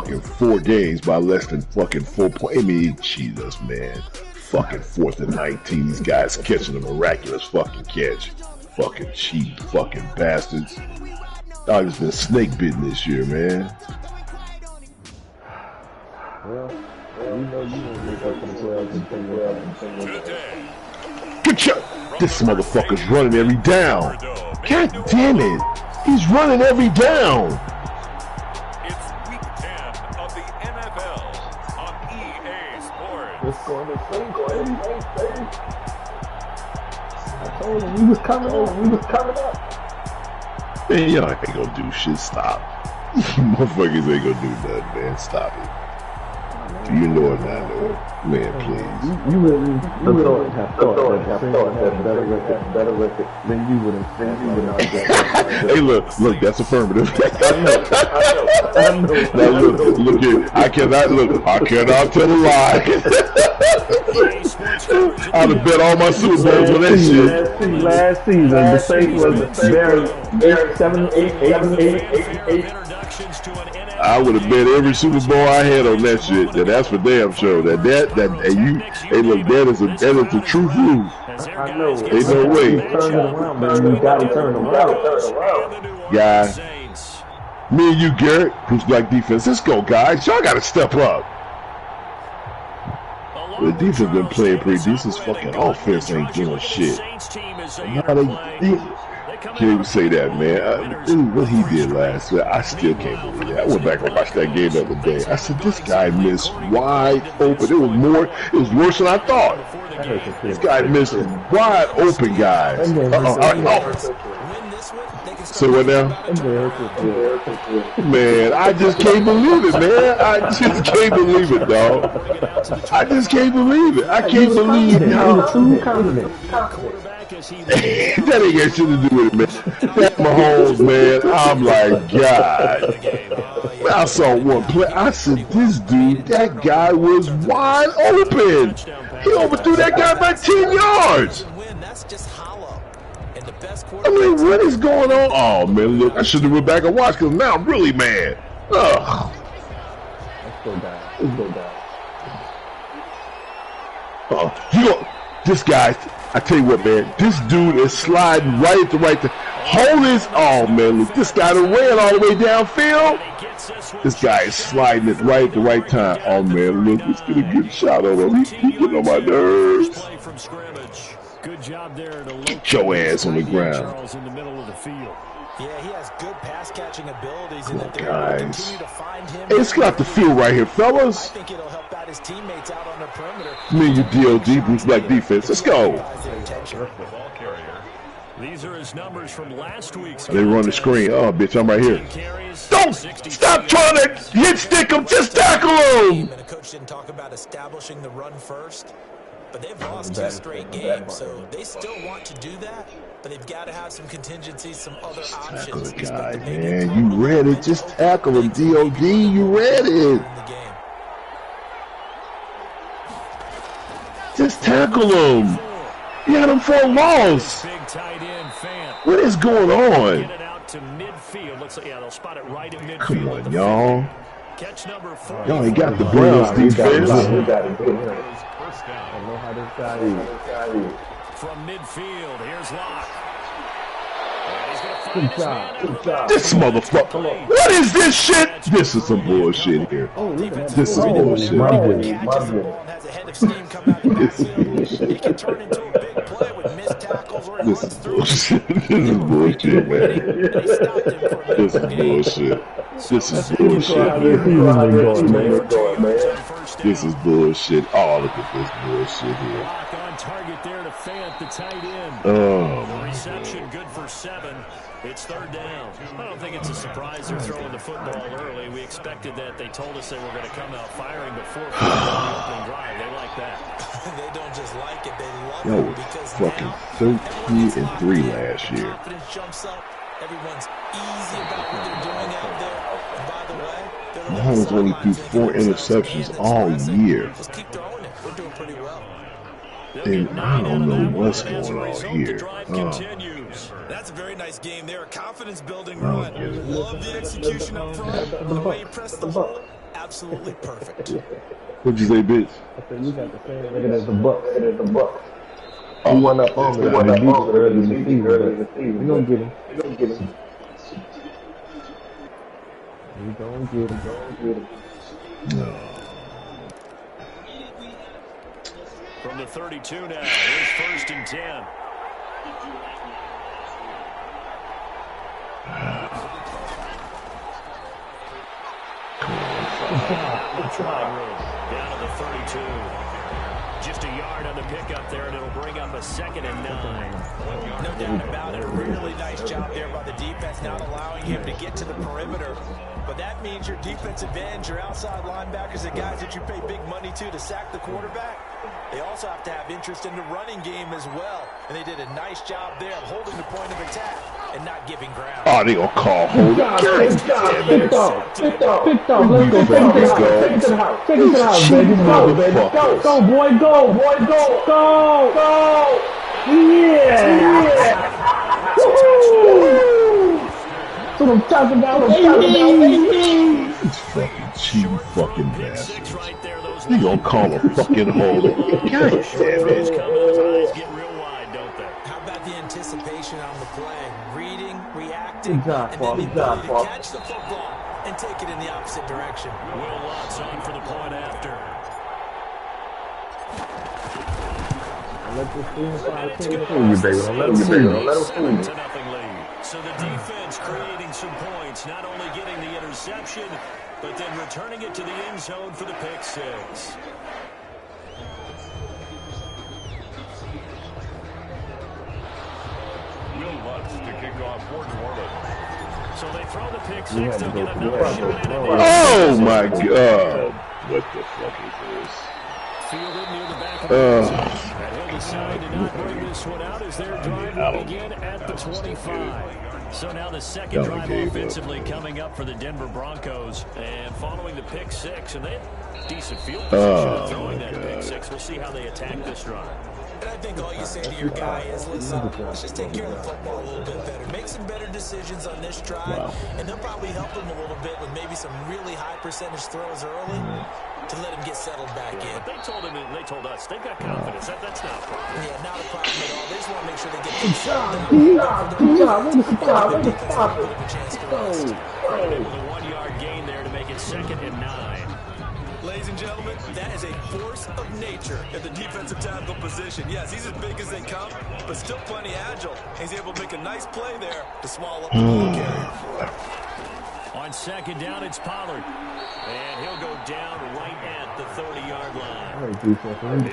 fucking 4 games by less than fucking 4 points. I mean, Jesus, man. Fucking 4th and 19. These guys catching a miraculous fucking catch. Fucking cheap fucking bastards. I've just been snake bitten this year, man. Well, we know you won't make up for the playoffs and Good shot. This motherfucker's running every down. God damn it. He's running every down. It's week 10 of the NFL on EA Sports. What's going to say, baby? I told him we was coming up. Man, y'all ain't gonna do shit. Stop. You motherfuckers ain't gonna do nothing, man. Stop it. Do you know it now, though? Man, please. You wouldn't have thought that better record than you would have. Hey, look, that's affirmative. I know. Now look here. I cannot tell a lie. I'd have bet all my Super Bowls on that shit. Last season, the Saints was there 7, 8. I would have bet every Super Bowl I had on that shit. That's for damn sure. Hey, look, that is the truth news. I know. Ain't no way. Turn it around, man. You gotta turn it around. Guys, me and you, Garrett, Bruce Black defense. Let's go, guys. Y'all gotta step up. The defense been playing pretty decent. Fucking offense ain't doing shit. Can't even say that, man. What he did last year, I still can't believe it. I went back and watched that game the other day. I said, this guy missed wide open. It was worse than I thought. This guy missed wide open, guys. Say what now? Man, I just can't believe it, man. I just can't believe it, dog. I just can't believe it. I can't believe how too confident. That ain't got shit to do with it, man. That Mahomes, man, I'm like, God. I saw one play. I said, this dude, that guy was wide open. He overthrew that guy by 10 yards. I mean, what is going on? Oh, man, look, I should have went back and watched because now I'm really mad. Ugh. Let's go down. This guy, I tell you what, man, this dude is sliding right at the right time. Hold his, oh, man, look, this guy done ran all the way downfield. This guy is sliding it right at the right time. Oh, man, look, let's get a good shot on him. He's getting on my nerves. Get your ass on the ground. Yeah, he has good pass catching abilities, and guys. Hey, let's get out the field right here, fellas. I think it'll help out his teammates out on the perimeter. Me and you, DOD, Bruce Black defense. Let's go. These are his numbers from last week's. They run the screen. Oh, bitch, I'm right here. Don't stop trying to hit stick him. Just tackle him. And the coach didn't talk about establishing the run first, but they've lost 2 straight games, so they still want to do that. But they've got to have some contingencies, some other options. Tackle the guy, man. You read it. Just tackle him, DOD. You read it. Just tackle him. You had him for a loss. What is going on? Come on, y'all. Y'all ain't got the Browns defense. From midfield, here's Locke. Good job. This motherfucker. What is this shit? This is some bullshit here. This is bullshit. This is bullshit. This is bullshit, man. This is bullshit. This is bullshit. This is bullshit. Oh, look at this bullshit here. Target there to Fant, the tight end. Oh, the reception good for 7. It's 3rd down. I don't think it's a surprise they're throwing the football early. We expected that. They told us they were going to come out firing before the opening drive. They like that. They don't just like it, they love Yo, it because fucking 13-3 last year. Confidence jumps up. Everyone's easy about what they're doing out there. And by the way, Mahomes only threw 4 interceptions all year. just keep throwing it. We're doing pretty well. And I don't know what's going on here. That's a very nice game there. A confidence building run. Love the execution up front. The way you press the ball. absolutely perfect. What'd you say, bitch? I said, you got the same record as the Bucks. He won up on me. Won up on me early in the season. We gonna get him. We gonna get him. No. From the 32 now, here's 1st and 10. Down to the 32. Just a yard on the pickup there, and it'll bring up a 2nd and 9. No doubt about it. A really nice job there by the defense, not allowing him to get to the perimeter. But that means your defensive ends, your outside linebackers, the guys that you pay big money to sack the quarterback, they also have to have interest in the running game as well. And they did a nice job there of holding the point of attack and not giving ground. Oh, they gonna call hold. Pick off. Let's go. Take it to the house. Take it to the house, baby. Go, baby. Go, boy. Go. Yeah. That's what I'm talking about. It's fucking cheap fucking bastard. They gonna call a fucking hold. God damn it. How about the anticipation on the play? Reading, reacting, Good job, and Paul. then the ability to catch the football and take it in the opposite direction. Will Lutz on for the point after. Let this team find you, baby. Don't let them fool you. Don't let them fool you. 7-0 lead. So the defense creating some points, not only getting the interception, but then returning it to the end zone for the pick 6. Will Lutz to kick off for New Orleans. So they throw the pick 6, they'll get another shot at it. Oh my God. What the fuck is this? Fielded near the back of the end zone. And he'll decide to not bring this one out as their drive will begin at the 25. So now the second drive offensively coming up for the Denver Broncos. And following the pick 6, and they have decent field position throwing that pick 6. We'll see how they attack this drive. And I think all you say to your guy is, listen, let's just take care of the football a little bit better. Make some better decisions on this drive, and they'll probably help him a little bit with maybe some really high percentage throws early to let him get settled back in. But they told him, and they told us, they've got confidence. That's not a problem. Yeah, not a problem at all. They just want to make sure they get Good job. Way to stop it. With a 1-yard gain there to make it 2nd and 9. Ladies and gentlemen, that is a force of nature at the defensive tackle position. Yes, he's as big as they come, but still plenty agile. He's able to make a nice play there to swallow up the ball carrier. On 2nd down, it's Pollard. And he'll go down right at the 30-yard line.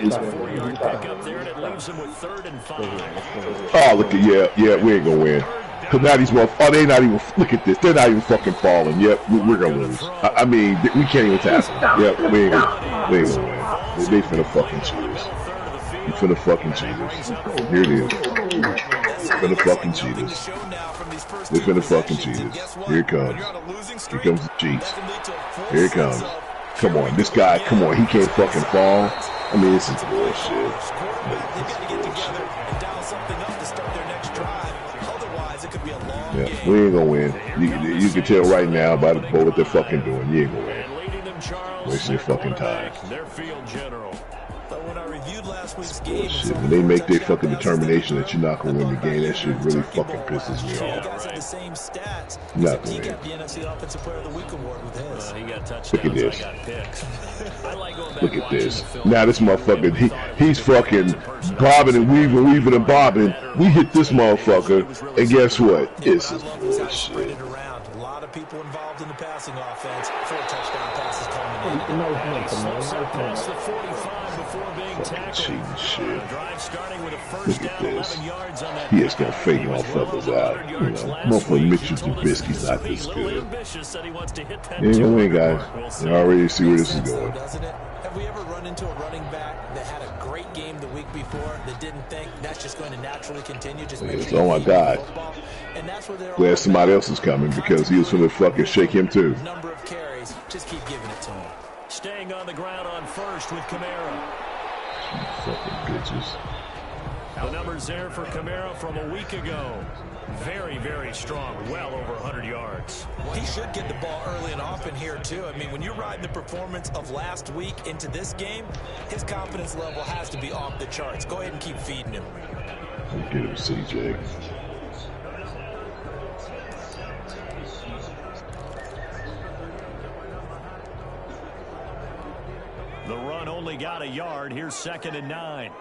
It's a 4-yard pickup there, and it leaves him with 3rd and 5. Oh, look at, yeah, we ain't gonna win. Because now these motherfuckers, they not even, look at this, they're not even fucking falling. Yep, we're gonna lose. I mean, we can't even tackle. Yep, we ain't gonna win. They finna fucking cheat us. You finna fucking cheat us. Here it is. Finna fucking cheat us. They finna fucking cheat us. Here it comes. Here comes the cheats. Here it comes. Come on, this guy, come on, he can't fucking fall. I mean, this is bullshit. Yeah, we ain't gonna win. You can tell right now by what they're fucking doing. You ain't gonna win. Wasting your fucking time. Their field general. But when I reviewed last week's game, Shit, when they make their fucking determination that you're not gonna win the game, that shit really fucking pisses me off. You're not gonna win. the NFC Offensive Player of the Week award with his. He got touchdowns. Look at this. I got picks. I like going back Look at watching this. the film. Now this motherfucker, he's fucking bobbing and weaving and bobbing. We hit this motherfucker, and guess what? This is bullshit. A lot of people involved in the passing offense. 4 touchdown passes culminated. Slips up past the 45 before being tackled. Cheating shit. The drive starting with a first Look at down, this. 11 yards on that. He is gonna fake motherfuckers out. You know, motherfucker Mitchell Trubisky's not this good. Ambitious that he wants to hit that. You ain't gonna win, guys. You already see where this is going. Doesn't it? Have we ever run into a running back that had a great game the week before that didn't think that's just going to naturally continue? Just make sure Oh my God. And that's where they're Glad somebody else is coming because he was gonna fucking shake him too. number of carries. Just keep giving it to him. Staying on the ground on first with Kamara. Fucking bitches. The numbers there for Kamara from a week ago. Very, very strong. Well over 100 yards. Well, he should get the ball early and often here, too. I mean, when you ride the performance of last week into this game, his confidence level has to be off the charts. Go ahead and keep feeding him. Get him, CJ. The run only got a yard. Here's 2nd and 9.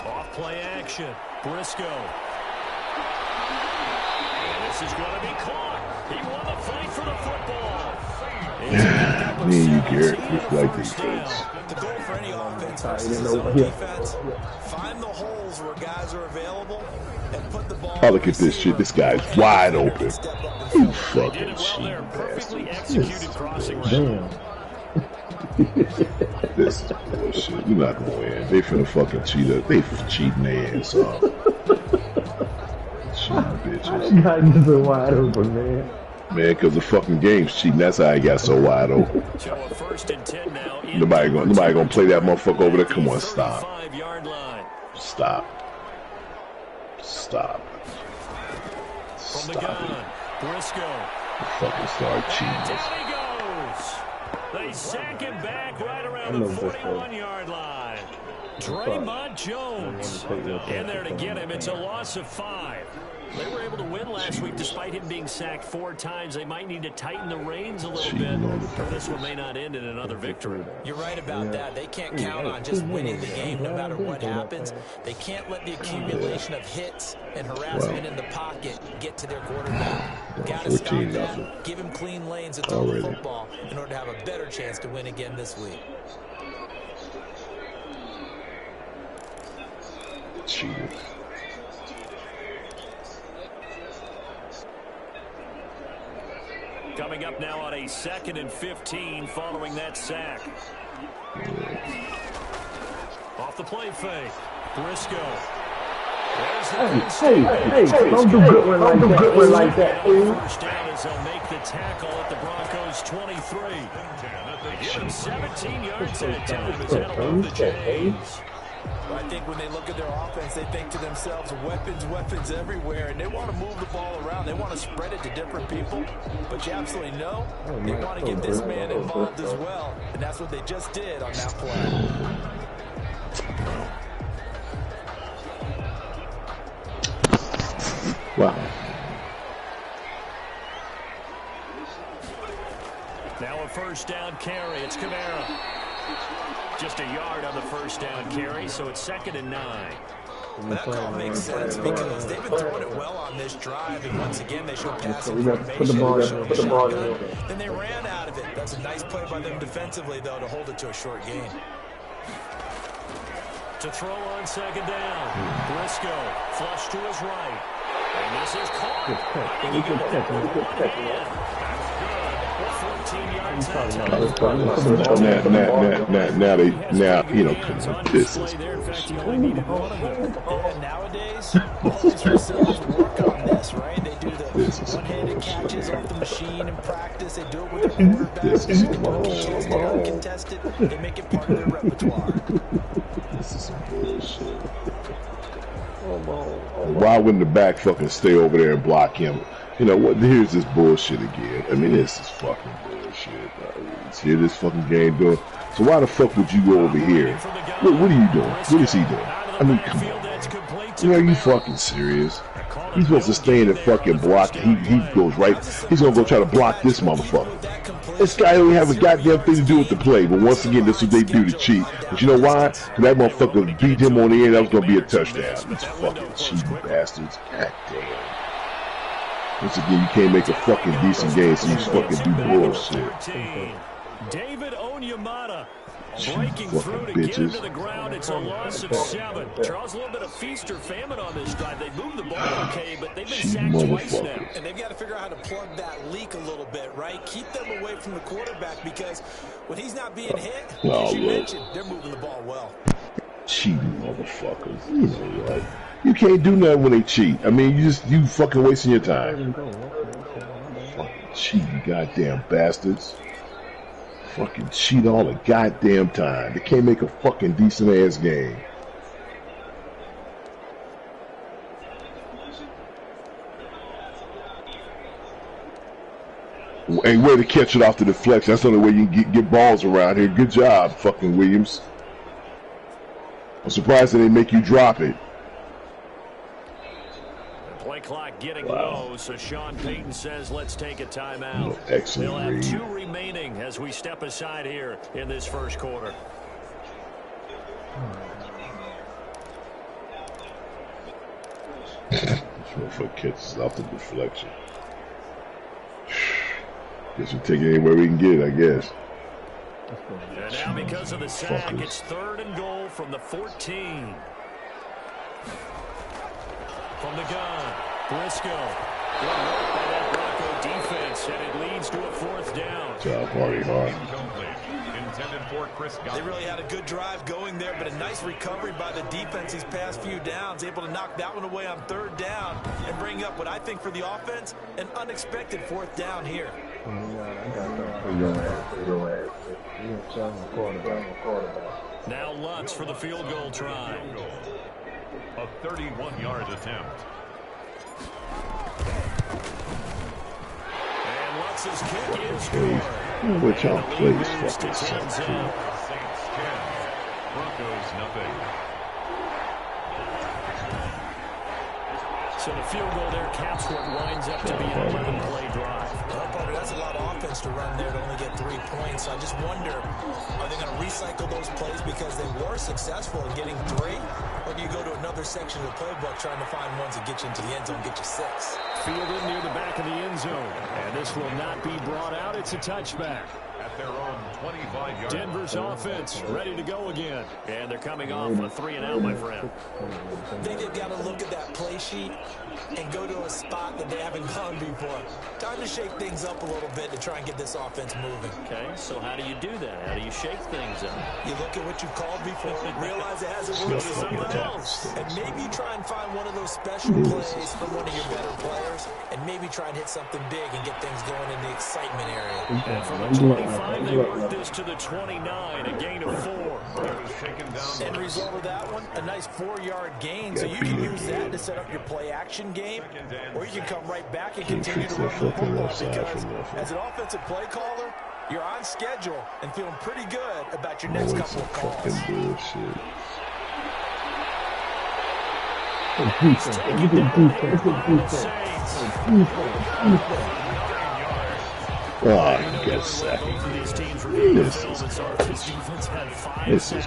Off play action. Briscoe. And this is going to be caught. He won the fight for the football. Me and you, Garrett, just like defense. The goal for any offense versus zone defense, find the holes where guys are available and put the ball. Oh, look at this shit. This guy's wide open. You fucking cheating bastard. Damn. This is bullshit. You're not gonna win. They finna fucking cheat us. They cheating their ass off. Cheating bitches. That guy just so wide open, man. Man, because the fucking game's cheating. That's how I got so wide open. Nobody gonna play that motherfucker over there. Come on, stop. Stop. Stop. Stop it. Briscoe. Fucking start cheating. Down he goes. They sack him back right around the 41-yard line. Draymond Jones in there to get him. It's a loss of 5. They were able to win last week despite him being sacked 4 times. They might need to tighten the reins a little bit, or this one may not end in another victory. You're right about that. They can't count on just winning the game no matter what happens. They can't let the accumulation of hits and harassment in the pocket get to their quarterback. Got to stop that. Give him clean lanes to throw the football in order to have a better chance to win again this week. Cheaters. Coming up now on a 2nd and 15 following that sack. Off the play fake. Briscoe. Hey, don't do good one like that. First down as they'll make the tackle at the Broncos 23. Give him 17 yards that time as that'll move the chains. I think when they look at their offense, they think to themselves, weapons everywhere, and they want to move the ball around. They want to spread it to different people, but you absolutely know they want to get this man involved as well, and that's what they just did on that play. Wow. Now a first down carry. It's Kamara. Just a yard on the first down carry, so it's 2nd and 9. That call makes sense because they've been throwing it well on this drive, and once again they show passing formation. Then they ran out of it. That's a nice play by them defensively, though, to hold it to a short gain. To throw on 2nd down, Briscoe flush to his right, and this is caught. Now, you know, this is nowadays, all these facilities work on this, right? They do the one-handed catches off the machine in practice. They do it with their quarterbacks. They get uncontested. They make it part of their repertoire. This is some bullshit. Why wouldn't the back fucking stay over there and block him? You know what? Here's this bullshit again. I mean, this is fucking bullshit. Hear this fucking game doing. So why the fuck would you go over here? What are you doing? What is he doing? I mean, come on, man. You know, are you fucking serious? He's supposed to stay in the fucking block. He goes right. He's gonna go try to block this motherfucker. This guy don't have a goddamn thing to do with the play. But once again, this is what they do to cheat. But you know why? Because that motherfucker beat him on the end. That was gonna be a touchdown. These fucking cheating bastards. God damn. Once again, you can't make a fucking decent game, so you fucking do bullshit. David Onyemata breaking through to get him to the ground. It's a loss of 7. Charles, a little bit of feast or famine on this drive. They moved the ball okay, but they've been sacked twice now. And they've got to figure out how to plug that leak a little bit, right? Keep them away from the quarterback because when he's not being hit, as you mentioned, they're moving the ball well. Cheating motherfuckers. You know what? You can't do nothing when they cheat. I mean, you fucking wasting your time. Fucking cheating goddamn bastards. fucking cheat all the goddamn time. They can't make a fucking decent ass game. And way to catch it off the deflection. That's the only way you can get balls around here. Good job, fucking Williams. I'm surprised that they make you drop it. The play clock getting low, so Sean Payton says let's take a timeout. Excellent They'll have read. 2 remaining as we step aside here in this first quarter. This motherfucker catches off the deflection. Guess we take it anywhere we can get it, I guess. And now because of the sack, it's 3rd and goal from the 14. From the gun, Briscoe. Good work by that Bronco defense, and it leads to a 4th down. Good job, Hardy Hart. They really had a good drive going there, but a nice recovery by the defense these past few downs, able to knock that one away on 3rd down and bring up what I think for the offense, an unexpected 4th down here. Now Lutz for the field goal try. A 31-yard attempt. And Lutz's kick is good. Which y'all play Moves this to fucking 10 suck, too. Saints 10, Broncos nothing. So the field goal there caps what winds up to be an 11-play drive. Well, Parker, that's a lot of offense to run there to only get 3 points. I just wonder, are they going to recycle those plays because they were successful in getting 3? Or do you go to another section of the playbook trying to find ones that get you into the end zone, get you 6? Fielded near the back of the end zone. And this will not be brought out. It's a touchback. At their own 25-yard. Denver's offense ready to go again. And they're coming off a 3-and-out, my friend. I think they've got to look at that play sheet and go to a spot that they haven't gone before. Time to shake things up a little bit to try and get this offense moving. Okay, so how do you do that? How do you shake things up? You look at what you've called before, realize it hasn't worked for someone else, and maybe try and find one of those special plays from one of your better players, and maybe try and hit something big and get things going in the excitement area. And from the 25, they work this to the 29, a gain of 4. End result of that one, a nice 4-yard gain, so you can use that to set up your play action game, or you can come right back and continue to run the football, because as an offensive play caller, you're on schedule and feeling pretty good about your next couple of calls. Oh, you got sacked. This is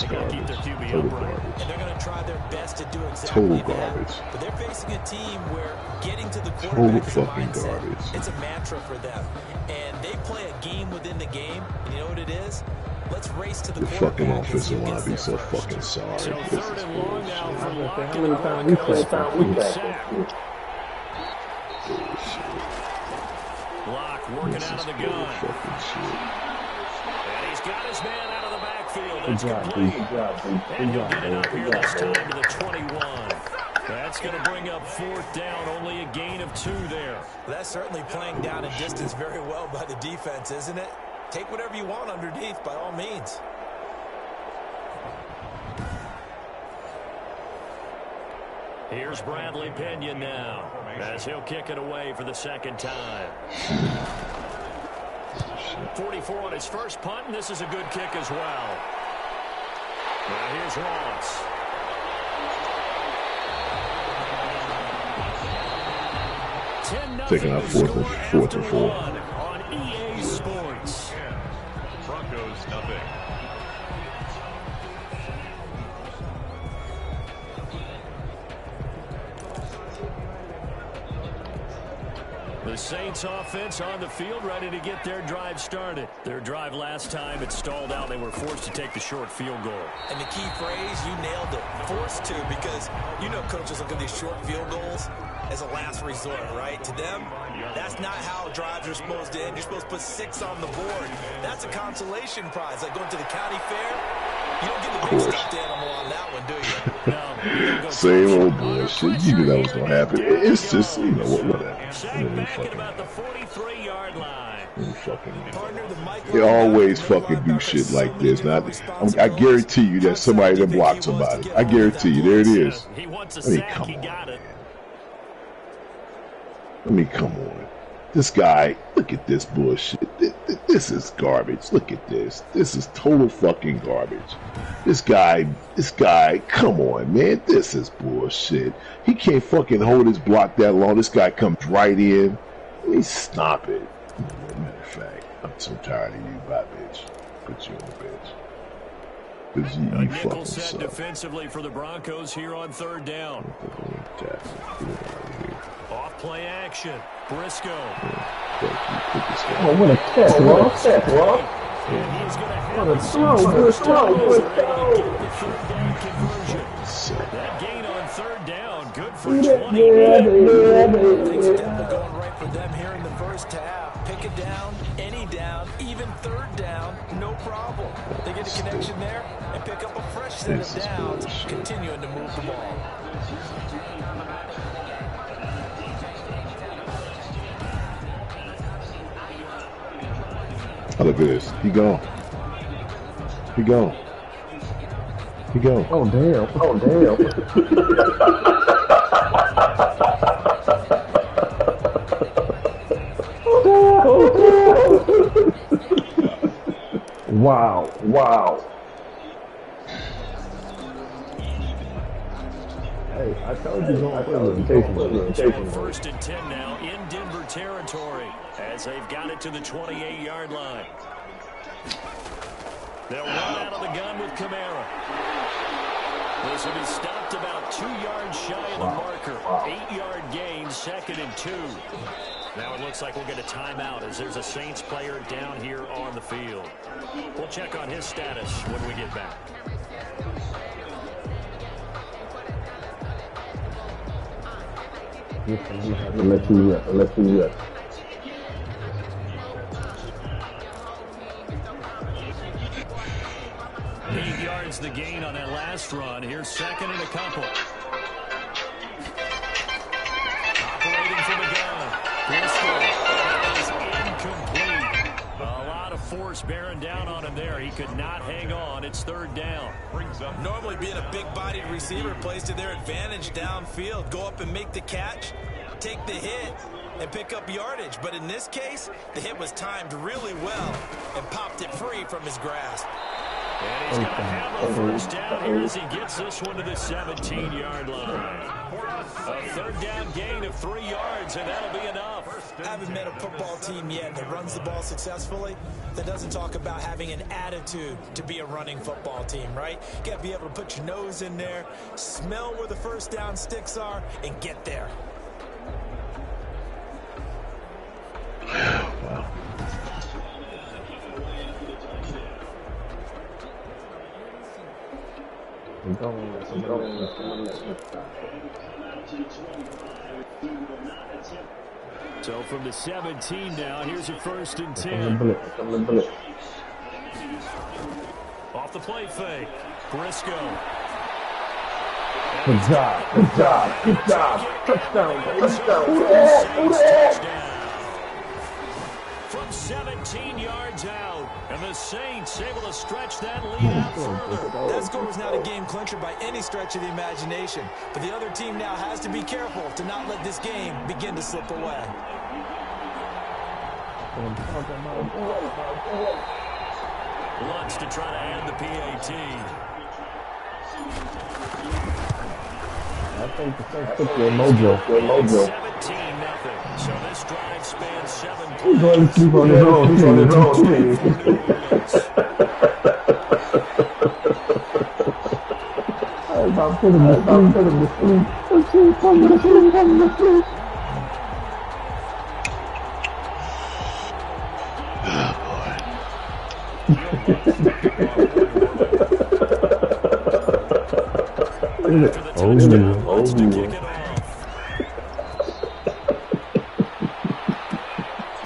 garbage. Total garbage. And they're going to try their best to do exactly Total that. garbage. But they're facing a team where getting to the Total quarterback is a fucking mindset. garbage. It's a mantra for them. And they play a game within the game. And you know what it is? Let's race to the The fucking quarterback and see offensive who line gets be there so first. fucking sorry. So This 3rd is and long now bullshit. for Locke. How many times we sack? Locke working This out is of the bull gun. fucking shit. And he's got his man out of the backfield. Good That's job, complete. Good job, And he'll get it up here this time to the 21. That's going to bring up 4th down. Only a gain of 2 there. That's certainly playing down in distance very well by the defense, isn't it? Take whatever you want underneath by all means. Here's Bradley Pinion now, as he'll kick it away for the 2nd time. 44 on his first punt, and this is a good kick as well. Now here's Ross. Taking out 4th and 4. On EA Sports. Broncos nothing. The Saints offense on the field, ready to get their drive started. Their drive last time, it stalled out. They were forced to take the short field goal. And the key phrase, you nailed it, forced to, because you know coaches look at these short field goals as a last resort, right? To them, that's not how drives are supposed to end. You're supposed to put 6 on the board. That's a consolation prize, like going to the county fair. Of course. Same old bullshit. You knew that was gonna happen. It's just, you know, whatever. They always fucking do shit like this. Now, I guarantee you that somebody that blocked somebody. I guarantee you. There it is. I mean, come on, man. I mean, come on. This guy, look at this bullshit. This is garbage. Look at this. This is total fucking garbage. This guy, come on, man. This is bullshit. He can't fucking hold his block that long. This guy comes right in. I mean, stop it. Matter of fact, I'm so tired of you, bye, bitch. Put you on the bench. Because you fucking suck. Defensively for the Broncos here on third down. Off play action. Briscoe. Oh, what a catch, Ross. What a throw. That gain on third down. Good for 20. Things definitely going right for them here in the first half. Pick it down, any down, even third down, no problem. They get a connection there and pick up a fresh set of downs, continuing to move the ball. Oh, look at this. He gone. He gone. He gone. Oh, damn. Oh, damn. Wow. Wow. Hey, I told you don't play limitation. First and 10 now in Denver territory as they've got it to the 28-yard line. They'll run out of the gun with Kamara. This will be stopped about 2 yards shy of the marker. 8-yard gain, 2nd and 2. Now it looks like we'll get a timeout as there's a Saints player down here on the field. We'll check on his status when we get back. Let's see. 8 yards the gain on that last run. Here's 2nd and a couple. Operating from the gun. Briscoe is incomplete. A lot of force bearing down on him there. He could not hang on. It's 3rd down. Normally being a big-bodied receiver plays to their advantage downfield. Go up and make the catch, take the hit, and pick up yardage. But in this case, the hit was timed really well and popped it free from his grasp. And he's going to have a first down here as he gets this one to the 17-yard line. A 3rd down gain of 3 yards, and that'll be enough. I haven't met a football team yet that runs the ball successfully that doesn't talk about having an attitude to be a running football team, right? You got to be able to put your nose in there, smell where the first down sticks are, and get there. Wow. So from the 17 now, here's a 1st and 10. Off the play fake. Briscoe. Good job. Touchdown. From 17 yards out, and the Saints able to stretch that lead out further. That score was not a game clincher by any stretch of the imagination, but the other team now has to be careful to not let this game begin to slip away. Lutz to try to add the PAT. I think the Saints took their mojo. 17-0. So this drive spans 7 plays. He's going to sleep on his own. I'm putting the sleep.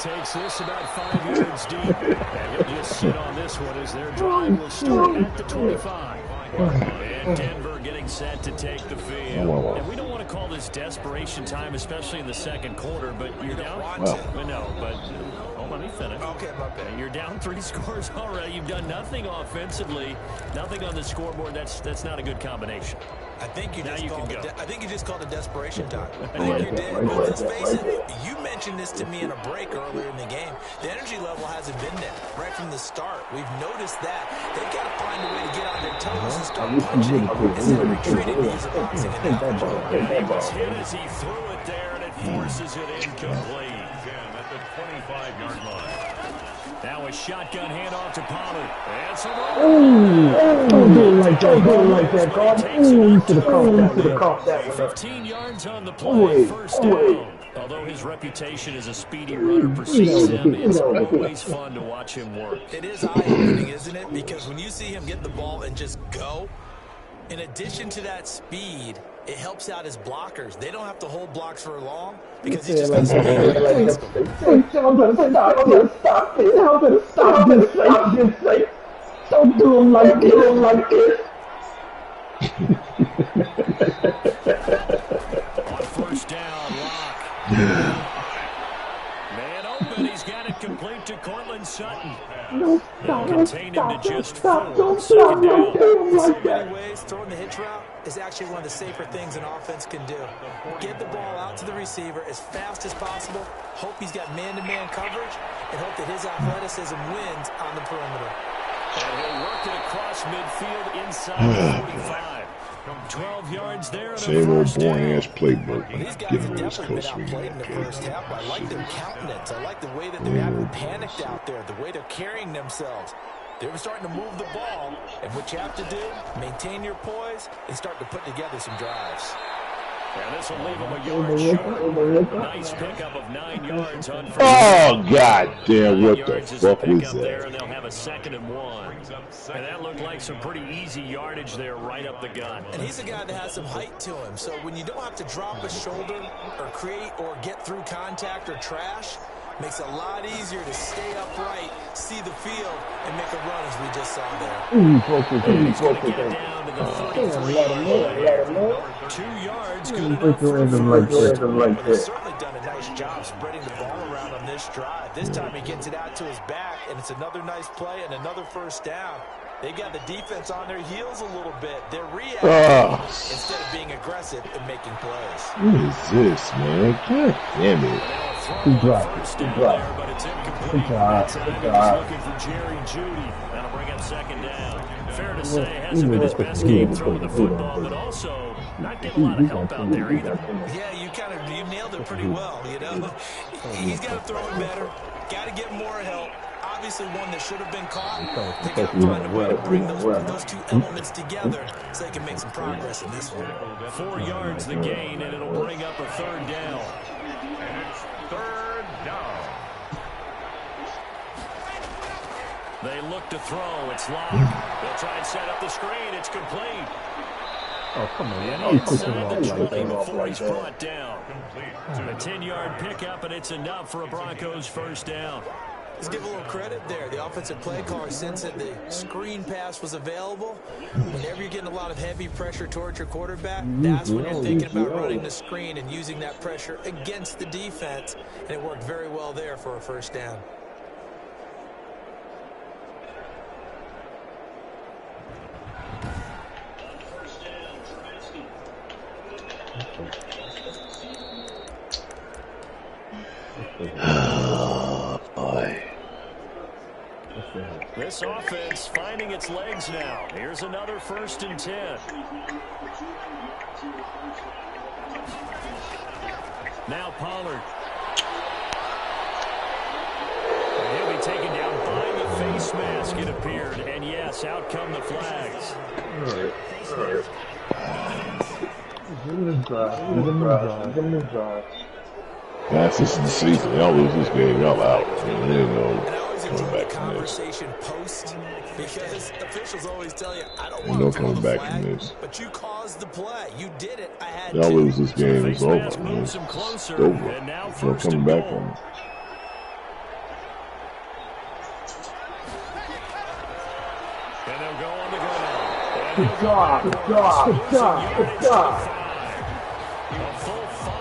takes this about 5 yards deep. And he'll just sit on this one as their drive will start at the 25. And Denver getting set to take the field. And we don't want to call this desperation time, especially in the second quarter, but you're down. Let me finish. Okay, my bad. You're down 3 scores already. You've done nothing offensively, nothing on the scoreboard. That's not a good combination. I think you just called it desperation time. I Right think you there, did. right Let's there, face right it. You mentioned this to me in a break earlier in the game. The energy level hasn't been there right from the start. We've noticed that. They've got to find a way to get on their toes and start punching instead of retreating to use a boxing analogy. He was hit as he threw it there, and it forces it incomplete. At the 25-yard line. Now a shotgun handoff to Pollard. And some Don't do it like that. Go like that, God. You should have caught that. 15 yards on the play, first down. Although his reputation as a speedy runner precedes him, it's always fun to watch him work. It is eye-opening, isn't it? Because when you see him get the ball and just go, in addition to that speed, it helps out his blockers. They don't have to hold blocks for long because he just got speed. Stop this. Don't do him like this. On first down, Locke. Man open, he's got it complete to Cortland Sutton. They'll contain him to just 4. Second down. In many ways, throwing the hitch route is actually one of the safer things an offense can do. Get the ball out to the receiver as fast as possible, hope he's got man-to-man coverage, and hope that his athleticism wins on the perimeter. And he'll work it across midfield inside the 45. 12 yards there. Same old boring-ass playbook. These guys Give have me West definitely been Coast swing. outplayed in the first half. I like their countenance. I like the way that they're acting panicked out there, the way they're carrying themselves. They're starting to move the ball, and what you have to do, maintain your poise and start to put together some drives. And this will leave him a yard short. Nice pickup of 9 yards on first. Oh, God damn, what the Yards is a fuck was pickup there, that? and they'll have a 2nd and 1. And that looked like some pretty easy yardage there right up the gut. And he's a guy that has some height to him, so when you don't have to drop a shoulder or create or get through contact or trash, makes it a lot easier to stay upright, see the field, and make a run as we just saw there. He's going to get it down to the 33. 2 yards, good enough for a first. But he's certainly done a nice job spreading the ball around on this drive. This time he gets it out to his back, and it's another nice play and another first down. They've got the defense on their heels a little bit. They're reacting instead of being aggressive and making plays. What is this, man? God damn it. Good job. First down there, but it's incomplete. He's looking for Jerry Jeudy. That'll bring up 2nd down. Fair to say, hasn't been his best game throwing the football, but also not getting a lot of help out there either. Yeah, you nailed it pretty well, you know. He's got to throw it better. Got to get more help. Obviously one that should have been caught. They got to find a way to bring those two elements together so they can make some progress in this one. 4 yards the gain, and it'll bring up a 3rd down. And it's 3rd down. They look to throw. It's Locke. They'll try and set up the screen. It's complete. Oh, come on, man. And inside the 20 before he's brought down. A 10-yard pickup, and it's enough for a Broncos first down. Let's give a little credit there. The offensive play caller, since that the screen pass was available, whenever you're getting a lot of heavy pressure towards your quarterback, that's when you're thinking about running the screen and using that pressure against the defense. And it worked very well there for a first down. Oh, boy. This offense finding its legs now. Here's another 1st and 10. Now Pollard. And he'll be taken down by the face mask, it appeared. And yes, out come the flags. All right. Give him the drive. Guys, this is the season. Y'all lose this game, y'all out. There you go. And I always enjoy Coming the back from this. conversation post because officials always tell you, I don't Ain't want no to throw coming the back flag, from this. but you caused the play. You did it. I had Y'all to. lose this game, Face it's over, mask man. moves It's him closer, over. and now There's no first and coming back goal. from it. And they'll go on the ground. Good job. Good job. Good job. Good job.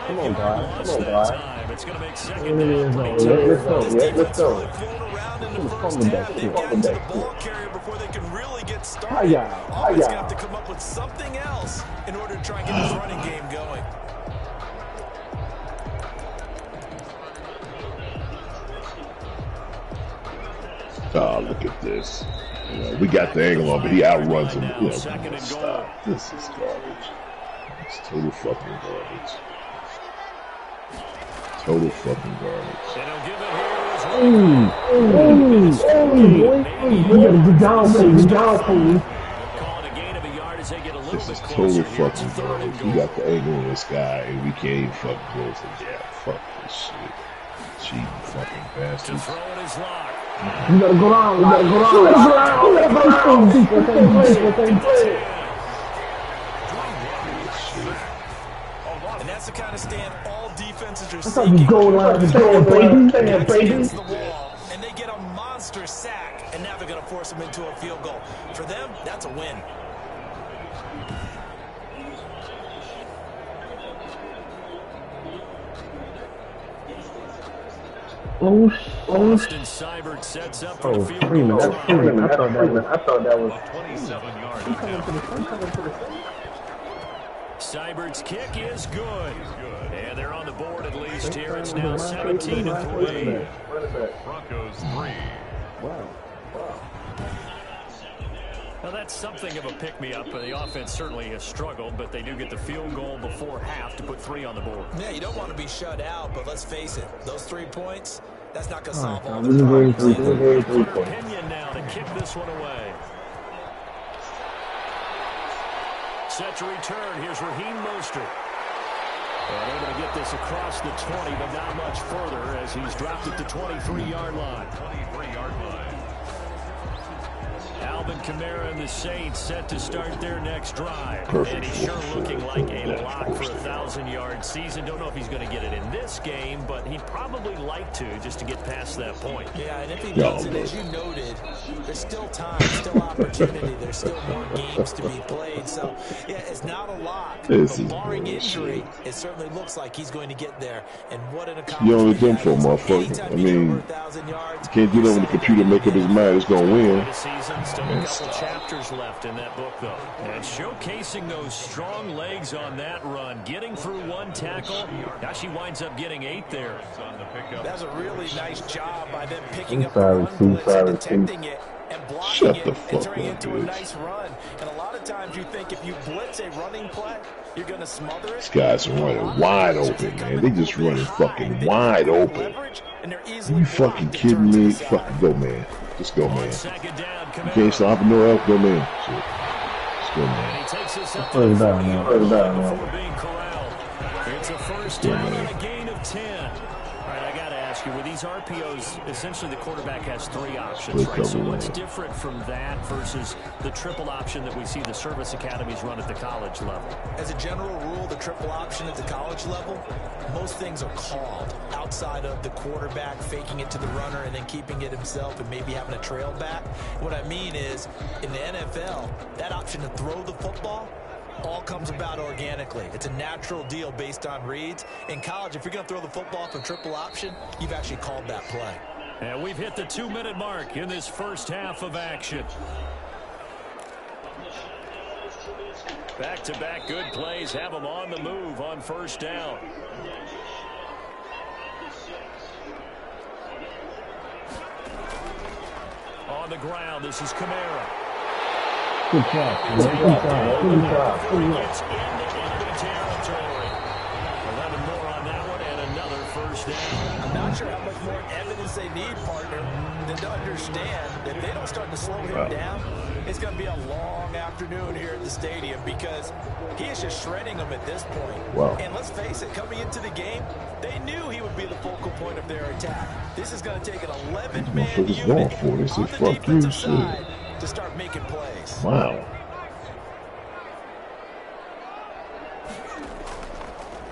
Come on, guys. Come on, guys. It's going to make second down. Let's go. Let's go. Before they can really get started, Auburn's going to have to come up with something else in order to try and get this running game going. Oh, look at this. You know, we got the angle on, but he outruns him. You know, stop. This is garbage. It's total fucking garbage. Total fucking garbage. We gotta get down, please. Get down, please. This is total fucking garbage. We got the angle on this guy, and we can't even fucking close the gap. Fuck this shit. Cheating fucking bastards. You gotta go down. You gotta go down. And that's the kind of stand all defenses are That's how you go line to go, baby. the wall, and they get a monster sack, and now they're going to force them into a field goal. For them, that's a win. Austin Seibert sets up for the field Freeman, goal. that's Freeman. I thought that was 27 yards. Seibert's kick is good. And they're on the board at least here. It's now 17-3. Broncos 3. wow. Now that's something of a pick-me-up. The offense certainly has struggled, but they do get the field goal before half to put 3 on the board. Yeah, you don't want to be shut out, but let's face it, those 3 points, that's not going to solve all This the is very problems. 3 points. Opinion now to kick this one away. Set to return. Here's Raheem Mostert. And able to get this across the 20, but not much further as he's dropped it to 23-yard line. 23-yard line. Alvin Kamara and the Saints set to start their next drive. Perfect. And he's sure looking like a lock for a 1,000-yard season. Don't know if he's going to get it in this game, but he'd probably like to just to get past that point. Yeah, and if he does it, as you noted, there's still time, still opportunity. There's still more games to be played. So, yeah, it's not a lot. This but is barring bullshit. injury, it certainly looks like he's going to get there. And what an You only accomplishment done that for a is. motherfucker. Anytime I you get mean, over 1,000 yards, can't do that when the computer make up his mind it's gonna win. The season, still a couple chapters left in that book, though. And showcasing those strong legs on that run, getting through 1 tackle. Gosh, he winds up getting 8 there. That's a really nice job by them picking up the run blitz and detecting it and blocking it and turning it into a nice run. And a lot of times you think if you blitz a running play, you're going to smother it. These guys are running wide open, man. They just running fucking wide open. Are you fucking kidding me? Fucking go, man. Just go, man. You can't stop him no else. Go, man. Shit. Just go, man. He takes this up Third down, man. Third down, before man. being corralled. It's a first down and a gain of 10. All right, I got to ask you, with these RPOs, essentially the quarterback has 3 options, right? So what's different from that versus the triple option that we see the service academies run at the college level? As a general rule, the triple option at the college level, most things are called outside of the quarterback faking it to the runner and then keeping it himself and maybe having a trail back. What I mean is, in the NFL, that option to throw the football all comes about organically. It's a natural deal based on reads. In college, if you're going to throw the football for triple option, you've actually called that play. And we've hit the 2-minute mark in this first half of action. Back-to-back good plays have them on the move on first down. On the ground, this is Kamara. Good job. Good job. Good job. It's into enemy territory. 11 more on that one and another first down. I'm not sure how much more evidence they need, partner, than to understand if they don't start to slow him down, it's going to be a long afternoon here at the stadium because he is just shredding them at this point. Wow. And let's face it, coming into the game, they knew he would be the focal point of their attack. This is going to take an 11-man unit on the defensive side to start making plays. Wow.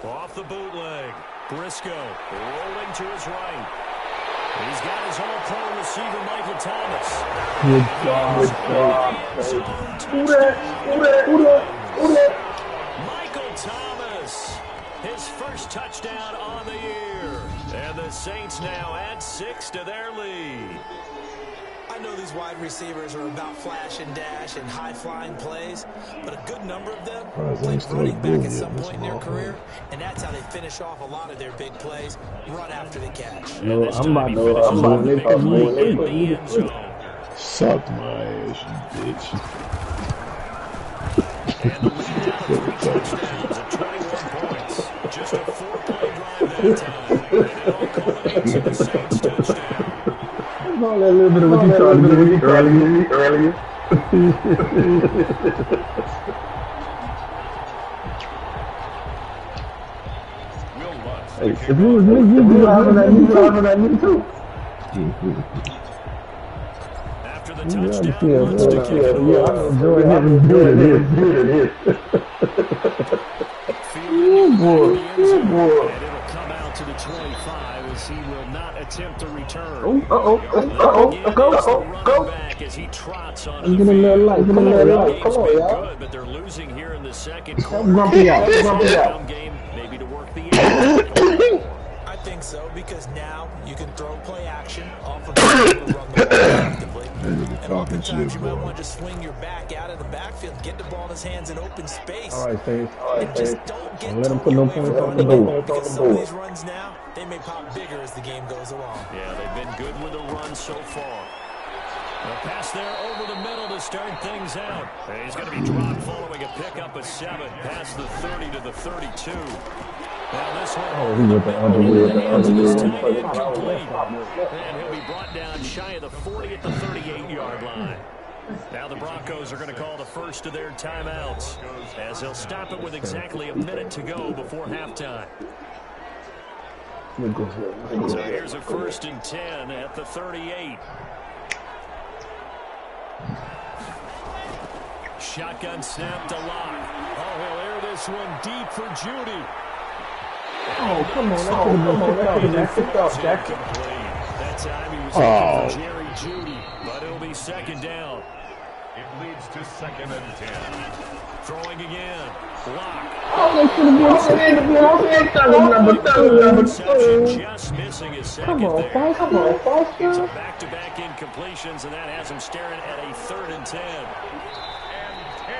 Off the bootleg. Briscoe rolling to his right. He's got his All-Pro receiver, Michael Thomas. Good job. Who that? Michael Thomas, his first touchdown on the year. And the Saints now add 6 to their lead. I know these wide receivers are about flash and dash and high-flying plays, but a good number of them played running back at some point in their career, and that's how they finish off a lot of their big plays, run after the catch. No, I'm about to Suck my ass, you bitch. And the lead now 3 touchdowns at 21 points. Just a 4-play drive that time. And it all culminates in the Saints touchdown. all that little bit of what you tried to get me earlier. Hey, if it was me, you'd be driving at me too. After the touchdown, runs to kick it I'm enjoying it. boy. And it'll come out to the 25 as he will not attempt to return. Go. Back as he trots on I'm getting that light. Come on, y'all. Good, but they're losing here in the second quarter. Grumpy out. Game, maybe to work the I think so, because now you can throw play action off of the run the ball effectively. And oftentimes you might want to just swing your back out of the backfield, get the ball in his hands in open space. All right, Saints. And just don't get Let him put no points on the board. because some of these runs now, they may pop bigger as the game goes along. Yeah, they've been good with the run so far. A pass there over the middle to start things out. He's going to be dropped following a pickup of 7 past the 30 to the 32. Now this one, He went the underwear. incomplete. And he'll be brought down shy of the 40 at the 38-yard line. Now the Broncos are going to call the first of their timeouts as they'll stop it with exactly a minute to go before halftime. So here's a 1st and 10 at the 38. Shotgun snap to Locke. Oh, he'll air this one deep for Judy. Oh, come on. That's Jackson. That time he was looking for Jerry Judy, but it'll be 2nd down. It leads to 2nd and 10. Throwing again. Locke. Just missing his second there. Come on, It's a back-to-back incompletions, and that has him staring at a 3rd and 10. And 10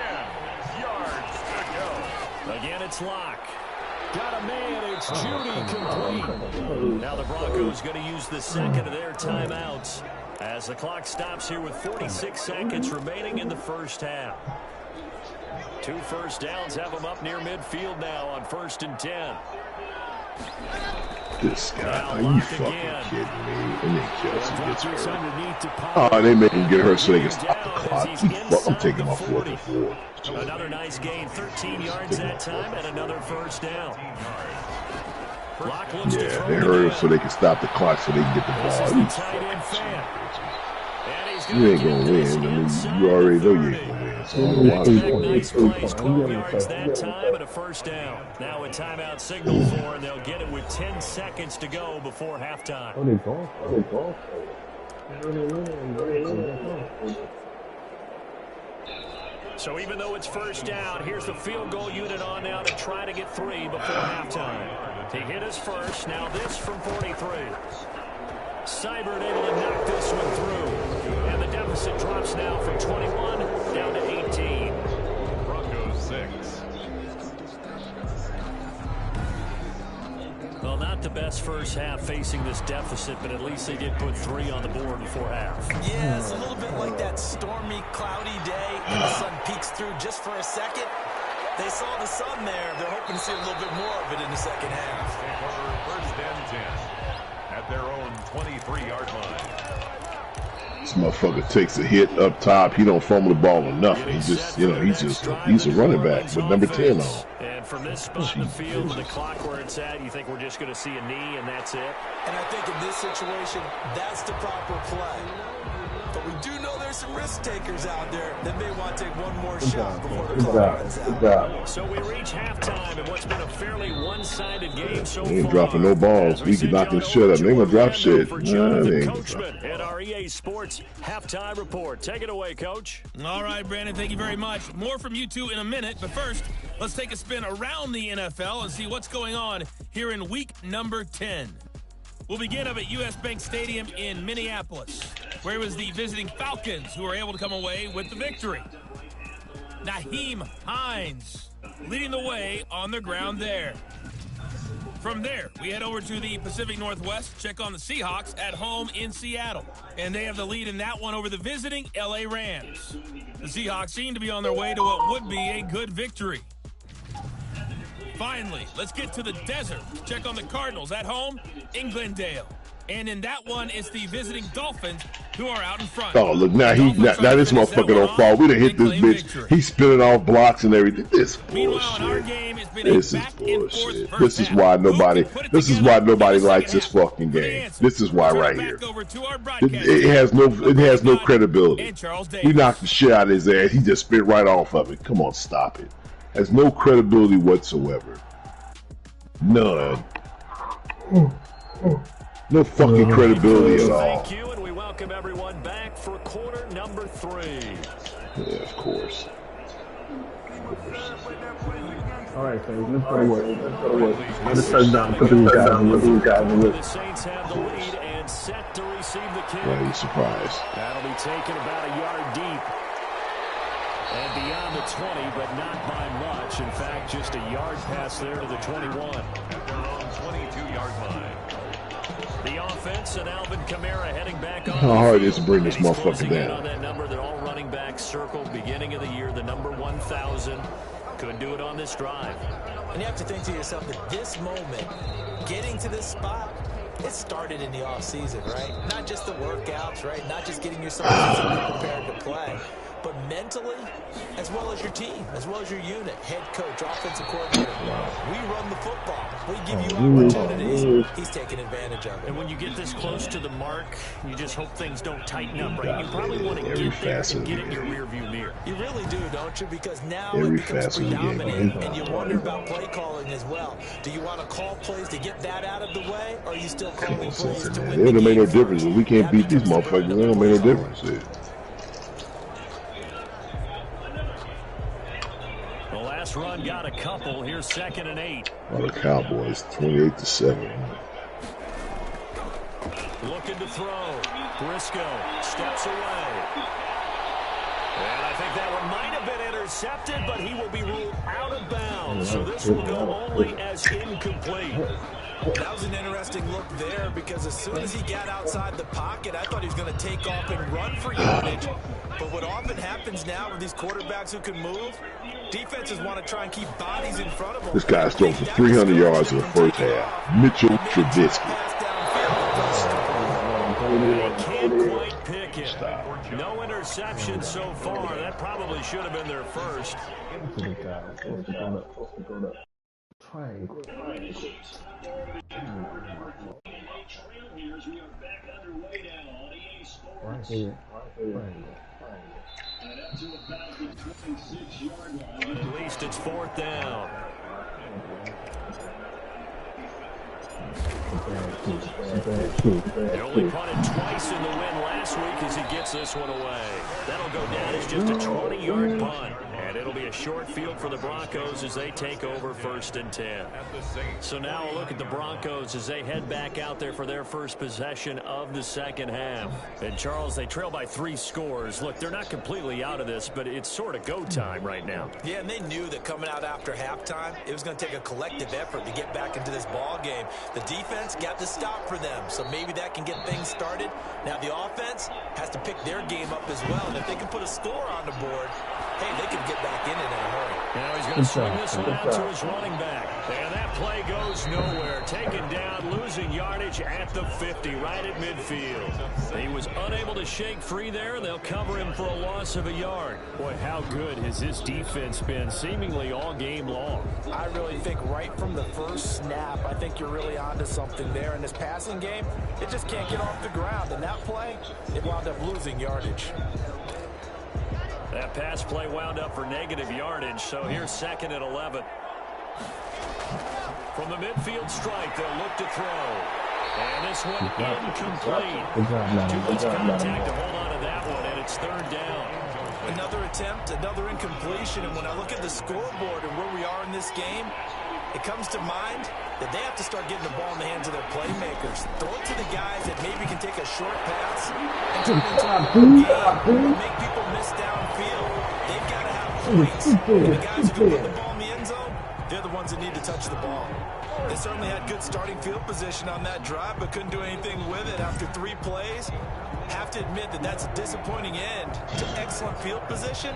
yards to go. Again, it's Locke. Got a man, it's Judy complete. Now the Broncos going to use the second of their timeouts as the clock stops here with 46 seconds remaining in the first half. 2 first downs have them up near midfield now on 1st and 10. This guy, are you fucking kidding me? And then Kelsey gets hurt. Underneath to Oh, they make him get hurt so they can stop the clock. I'm taking my 4th and 4. Another nice gain, 13 yards that time, and another first down. Locke looks to throw they hurt him so they can stop the clock so they can get the This is ball. the You tight end fan. And he's You ain't gonna win. I mean, you already know you ain't gonna win. So I don't know why. Nice plays, 12 yards that time, and a first down. Now a timeout signal for, and they'll get it with 10 seconds to go before halftime. Oh, they gone. So even though it's first down, here's the field goal unit on now to try to get 3 before halftime. He hit his first, now this from 43. Seibert able to knock this one through. And the deficit drops now from 21 down to 18. Broncos 6. Well, not the best first half facing this deficit, but at least they did put 3 on the board before half. Yeah, it's a little bit like that stormy, cloudy day when the sun peeks through just for a second. They saw the sun there. They're hoping to see a little bit more of it in the second half. 1st and 10 at their own 23-yard line. This motherfucker takes a hit up top. He don't fumble the ball or nothing. He just, he's a running back with number 10 on. And from this spot in the field to the clock where it's at, you think we're just going to see a knee and that's it? And I think in this situation, that's the proper play. But we do know there's some risk takers out there that may want to take one more shot before the Good clock runs out. job. So we reach halftime in what's been a fairly one-sided game so They ain't far. dropping no balls. As We send can knock you this on shit over up. They to ain't gonna drop Orlando shit. for Nah, Jonathan they ain't gonna Coachman at our EA Sports Halftime Report. Take it away, Coach. All right, Brandon, thank you very much. More from you two in a minute, but first, let's take a spin around the NFL and see what's going on here in week number 10. We'll begin up at U.S. Bank Stadium in Minneapolis, where it was the visiting Falcons who were able to come away with the victory. Nyheim Hines leading the way on the ground there. From there, we head over to the Pacific Northwest, check on the Seahawks at home in Seattle. And they have the lead in that one over the visiting L.A. Rams. The Seahawks seem to be on their way to what would be a good victory. Finally, let's get to the desert. Check on the Cardinals at home in Glendale. And in that one, it's the visiting Dolphins who are out in front. Oh, look, now this motherfucker don't fall. We done hit this bitch. He's spinning off blocks and everything. This Meanwhile, in our bullshit. game, it's been This a is back-and-forth bullshit. first This is half. why Who nobody. can put it This is together why in the nobody second likes this half? fucking For the game. answer, This is why we'll turn right it here. back over to our It broadcast has no team. credibility. And Charles Davis. We knocked the shit out of his ass. He just spit right off of it. Come on, stop it. Has no credibility whatsoever. None. No fucking credibility at all. Thank you, and we welcome everyone back for quarter number 3. Yeah, of course. All right, so let's go to work. Let's touch down. Put these guys in The Saints have the lead and set to receive the kick. Why are you surprised? That'll be taken about a yard deep. And beyond the 20, but not by much. In fact, just a yard pass there to the 21. At their own 22-yard line. The offense and Alvin Kamara heading back on. How hard it is to bring this And he's motherfucker closing in down. on that number that all running backs circled beginning of the year, the number 1,000. Couldn't do it on this drive. And you have to think to yourself that this moment, getting to this spot, it started in the offseason, right? Not just the workouts, right? Not just getting yourself physically prepared to play, but mentally, as well as your team, as well as your unit, head coach, offensive coordinator. We run the football. We give you opportunities. He's taking advantage of it. And when you get this close to the mark, you just hope things don't tighten up, right? You probably want to Every get there facet and get of it in your rearview mirror. You really do, don't you? Because now Every it becomes facet of the game. predominant, and you wonder about play calling as well. Do you want to call plays to get that out of the way, or are you still calling plays to It win the don't make no game difference. first? If we can't That beat these becomes the motherfuckers, it burden of don't make no play calling. difference. The last run got a couple. Here's 2nd and 8. Well, the Cowboys, 28-7. Looking to throw. Briscoe steps away. And I think that one might have been intercepted, but he will be ruled out of bounds. So this will go only as incomplete. That was an interesting look there because as soon as he got outside the pocket, I thought he was going to take off and run for yardage. But what often happens now with these quarterbacks who can move, defenses want to try and keep bodies in front of them. This guy's thrown for 300 yards in the first half. Mitchell Trubisky. Can't quite pick it. No interception so far. That probably should have been their first. Triangle. Right here. At least it's 4th down. They only punted twice in the win last week as he gets this one away. That'll go down as just a 20-yard punt. And it'll be a short field for the Broncos as they take over 1st and 10. So now a look at the Broncos as they head back out there for their first possession of the second half. And Charles, they trail by 3 scores. Look, they're not completely out of this, but it's sort of go time right now. Yeah, and they knew that coming out after halftime, it was going to take a collective effort to get back into this ball game. The defense got the stop for them, so maybe that can get things started. Now the offense has to pick their game up as well, and if they can put a score on the board, hey, they can get back in it in a hurry. Now he's going to swing this one out to his running back. And that play goes nowhere. Taken down, losing yardage at the 50, right at midfield. He was unable to shake free there, and they'll cover him for a loss of a yard. Boy, how good has his defense been seemingly all game long? I really think right from the first snap, I think you're really onto something there. In this passing game, it just can't get off the ground. And that play, it wound up losing yardage. That pass play wound up for negative yardage, so here's 2nd and 11. From the midfield strike, they'll look to throw. And this one incomplete. Too much contact to hold on to that one, and it's 3rd down. Another attempt, another incompletion, and when I look at the scoreboard and where we are in this game, it comes to mind that they have to start getting the ball in the hands of their playmakers. Throw it to the guys that maybe can take a short pass and turn it into a game and make people miss downfield. They've got to have points. And the guys who can put the ball in the end zone, they're the ones that need to touch the ball. They certainly had good starting field position on that drive, but couldn't do anything with it after 3 plays. Have to admit that that's a disappointing end to excellent field position.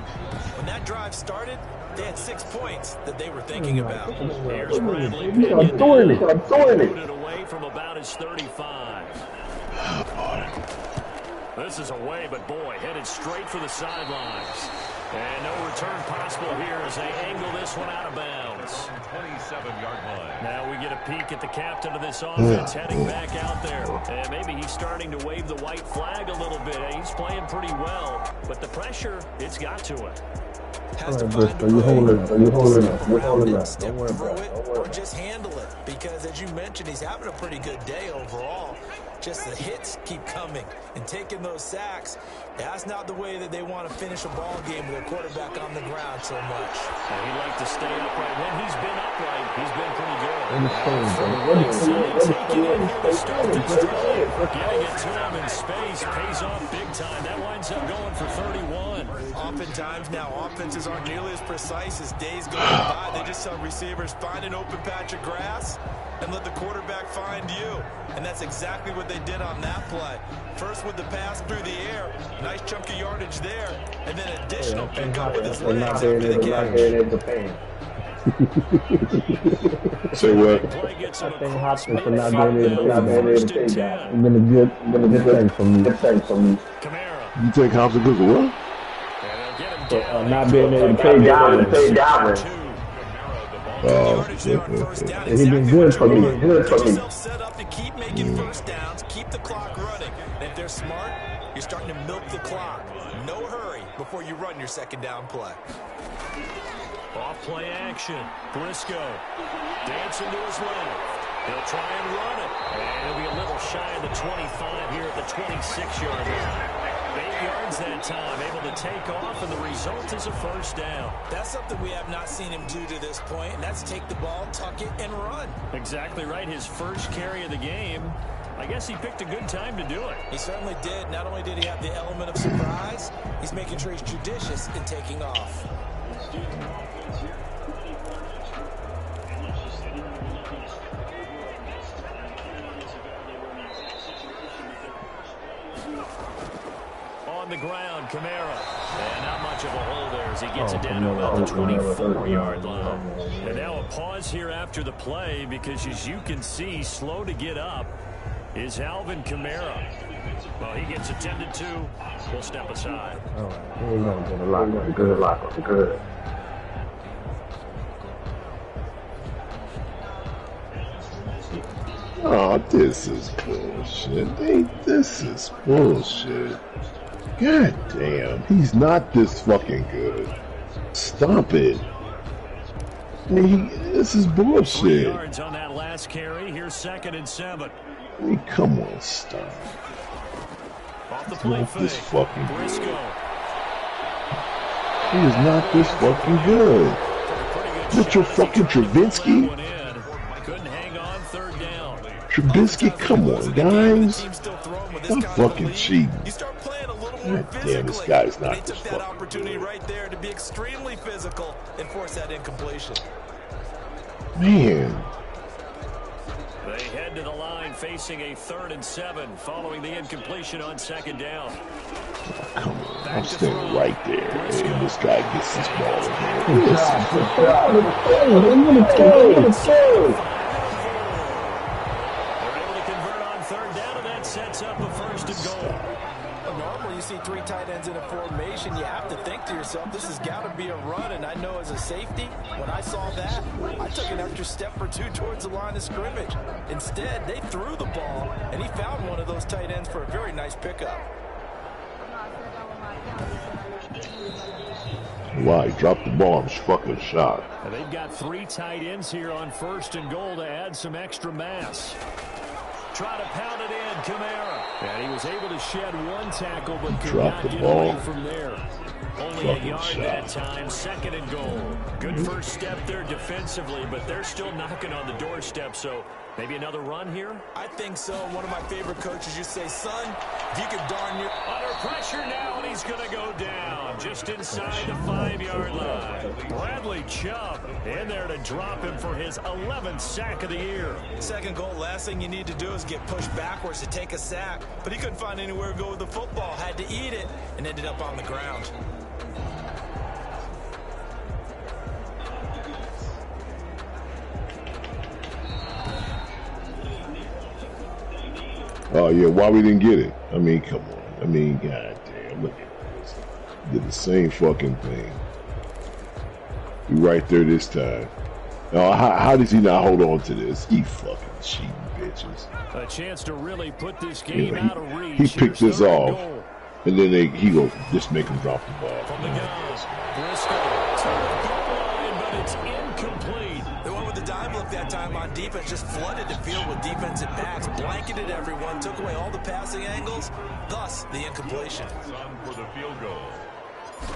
When that drive started, they had 6 points that they were thinking about. Here's Bradley Pinion. It away from about his 35. This is away, but boy, headed straight for the sidelines. And no return possible here as they angle this one out of bounds. 27-yard line. Now we get a peek at the captain of this offense heading back out there. And maybe he's starting to wave the white flag a little bit. He's playing pretty well, but the pressure, it's got to it. Has to find a way. Step through it or just handle it. Because as you mentioned, he's having a pretty good day overall. Just the hits keep coming and taking those sacks. That's not the way that they want to finish a ball game with their quarterback on the ground so much. And he'd like to stay upright. When he's been upright, he's been pretty good. Getting it to him in space pays off big time. That winds up going for 31. Oftentimes now, offenses aren't nearly as precise as days go by. They just tell receivers, find an open patch of grass and let the quarterback find you. And that's exactly what they did on that play. First with the pass through the air, nice chunk of yardage there, and then additional pickup with his legs after the catch. Say what? I think Hopkins for not being able to take that. It's been a good thing for me. You take Hopkins because of what? Not being able to pay Dalvin. He's been good for me. Set up to keep making first downs, keep the clock running. And if they're smart, you're starting to milk the clock. No hurry before you run your 2nd down play. Off play action. Briscoe dancing to his left. He'll try and run it. And he'll be a little shy of the 25 here at the 26-yard line. 8 yards that time, able to take off, and the result is a first down. That's something we have not seen him do to this point, and that's take the ball, tuck it, and run. Exactly right. His first carry of the game. I guess he picked a good time to do it. He certainly did. Not only did he have the element of surprise, he's making sure he's judicious in taking off. On the ground, Kamara. And not much of a hole there as he gets it down to about the 24-yard line. And now a pause here after the play because, as you can see, slow to get up is Alvin Kamara. Well, he gets attended to. We'll step aside. Good. Oh, this is bullshit. This is bullshit. God damn, he's not this fucking good. Stop it. This is 3 bullshit. yards on that last carry. Here's 2nd and 7. Come on, stop. Off the play Not this fake. fucking good. Briscoe. He is not this fucking good. Mitchell fucking Trubisky? Couldn't hang on 3rd down. Trubisky, come on, guys. Stop fucking cheating. You start playing a little more God damn, this physically. guy's And they not this took that fucking opportunity good. right there to be extremely physical and force that incompletion. Man. They head to the line facing a 3rd and 7 following the incompletion on 2nd down. Come on, I'm standing right there, and this guy gets this ball in here. They're able to convert on 3rd down, and that sets up a 1st and goal. Normally, you see 3 tight ends in a formation, you have to think to yourself, this has got to be a run. And I know as a safety, when I saw that, I took an extra step or 2 towards the line of scrimmage. Instead, they threw the ball, and he found one of those tight ends for a very nice pickup. Wow, he dropped the ball and fucking shot. And they've got 3 tight ends here on 1st and goal to add some extra mass. Try to pound it in, Kamara. And he was able to shed 1 tackle, but could not get away from there. Only a yard that time, 2nd and goal. Good first step there defensively, but they're still knocking on the doorstep, so maybe another run here? I think so. One of my favorite coaches used to say, son, if you could darn near... Under pressure now, and he's going to go down just inside the 5-yard line. Bradley Chubb in there to drop him for his 11th sack of the year. 2nd goal, last thing you need to do is get pushed backwards to take a sack. But he couldn't find anywhere to go with the football, had to eat it, and ended up on the ground. Oh, yeah, why we didn't get it? I mean, come on. I mean, goddamn, look at this. Did the same fucking thing. We right there this time. Now, how does he not hold on to this? He fucking cheating bitches. A chance to really put this game out of reach. He picked this off, and then he go just make him drop the ball. From the gun, Briscoe to the goal line, but it's incomplete. They went with the dive look that time on defense, just flooded the field with defensive backs, blanketed everyone, took away all the passing angles, thus the incompletion. Son for the field goal.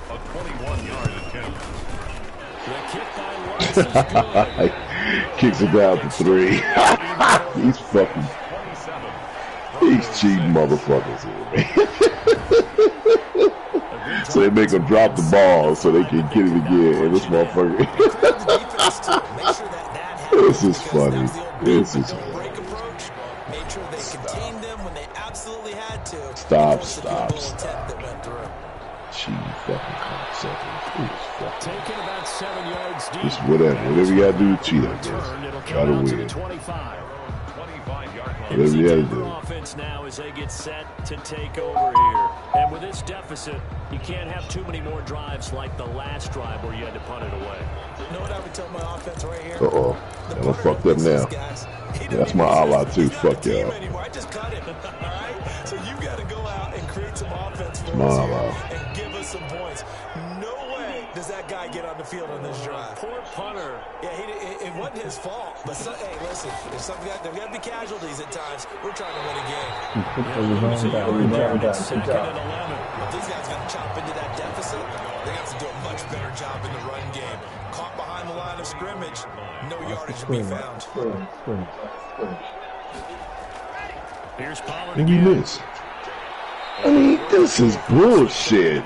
A 21-yard attempt. The kick by Lutz is good. Kicks it down to 3. He's fucking... He's cheating motherfuckers here, man. So they make him drop the ball so they can get it again. And this motherfucker... This is funny. This is funny. Made sure they contained them when they absolutely had to. Stop. Cheating fucking cocksucker. Taking about 7 yards deep. Just whatever you gotta do to cheat, I guess. Try to win. Whatever you gotta do. Offense now as they get set to take over here. And with this deficit, you can't have too many more drives like the last drive where you had to punt it away. You know what I would tell my offense right here? Uh-oh. And I fucked up now. That's my ally too. Fuck y'all. I just cut him. All right? So you got to go out and create some offense for My us ally. and give us some points. No way does that guy get on the field on this drive. Poor punter. Yeah, it wasn't his fault. But hey, listen, there's got to be casualties at times. We're trying to win a game. Second and 11. If these guys got to chop into that deficit, they have to do a much better job in the run game. Caught behind the line of scrimmage, no yardage to be found. Here's Pollard Maybe again. miss. I mean, this is bullshit.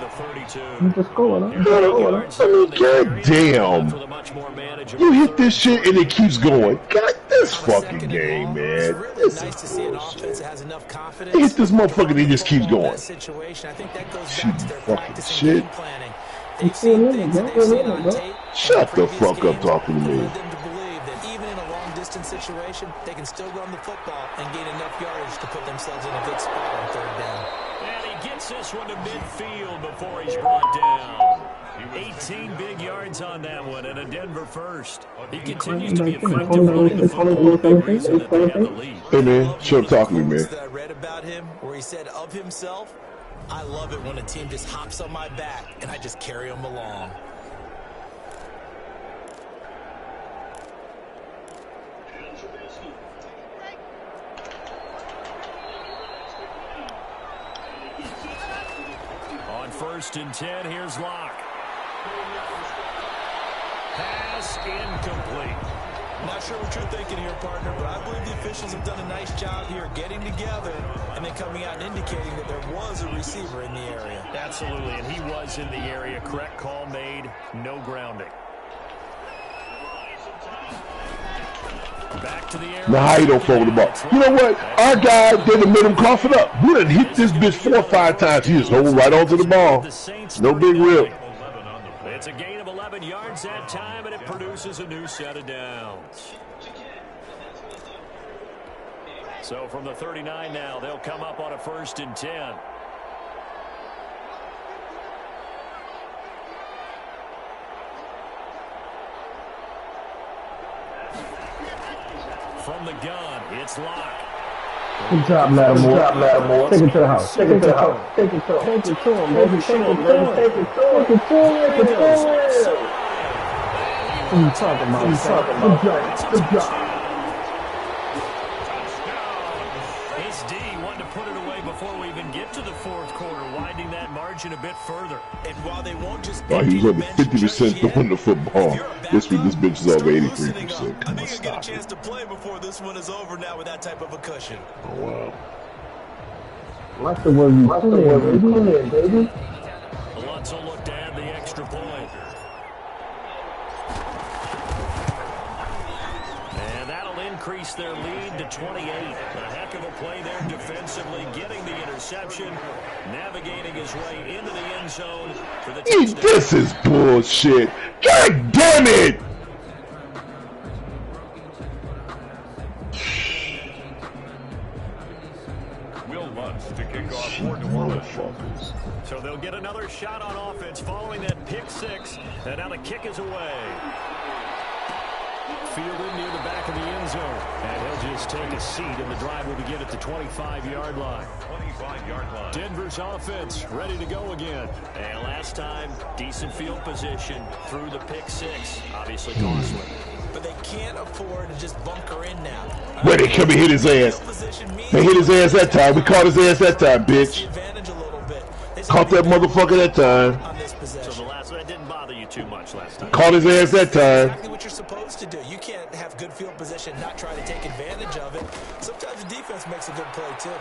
Goddamn. You hit this shit and it keeps going. God, this fucking game, man. This is bullshit. They hit this motherfucker and it just keeps going. Cheating fucking shit. Shut the fuck up talking to me. Situation, they can still run the football and gain enough yardage to put themselves in a good spot on 3rd down. And he gets this one to midfield before he's brought down. 18 big yards on that one and a Denver first. He continues to be effective running the football. Big reason that they have the lead. Hey man, shut up talking to me, man. That I read about him where he said of himself, I love it when a team just hops on my back and I just carry them along. On 1st and 10, here's Locke. Pass incomplete. Not sure what you're thinking here, partner, but I believe the officials have done a nice job here getting together and then coming out and indicating that there was a receiver in the area. Absolutely, and he was in the area. Correct call made. No grounding. Back to the air. Now how you don't throw the ball? You know what? Our guy didn't make him cough it up. We done hit this bitch 4 or 5 times. He just hold right onto the ball. No big rip. It's a gain of 11 yards that time, and it produces a new set of downs. So from the 39 now, they'll come up on a 1st and 10. From the gun, it's Locke. Good job, Lattimore. Take it to the house. Take it to the house. Take it to him. Take it to him, baby. Take it to him. Take it to him. Take it to him. What are you talking about? Good job. His D wanted to put it away before we even get to the fourth quarter, widening that margin a bit further. And while they won't just he was over 50% throwing the football. This bitch is over 83%. I think he'll get a chance to play before this one is over now with that type of a cushion. Oh, wow. Watch the word you put in, baby. Lutz will look to add the extra point. And that'll increase their lead to 28. A heck of a play there defensively, getting the interception, navigating his way into the end zone for the touchdown. This is bullshit. God damn it! Will Lutz to kick off for New Orleans. So they'll get another shot on offense following that pick six. And now the kick is away. Fielded near the back of the end zone. And he'll just take a seat, and the drive will begin at the 25-yard line. 25-yard line. Denver's offense ready to go again. And last time, decent field position through the pick six. Obviously costly. But they can't afford to just bunker in now. Where they come and hit his ass. They hit his ass that time. We caught his ass that time, bitch. Caught that motherfucker that time. So the last one didn't bother you too much last time. Caught his ass that time. Exactly what you're supposed to do. You can't have good field position, not try to take advantage of it. Sometimes the defense makes a good play too.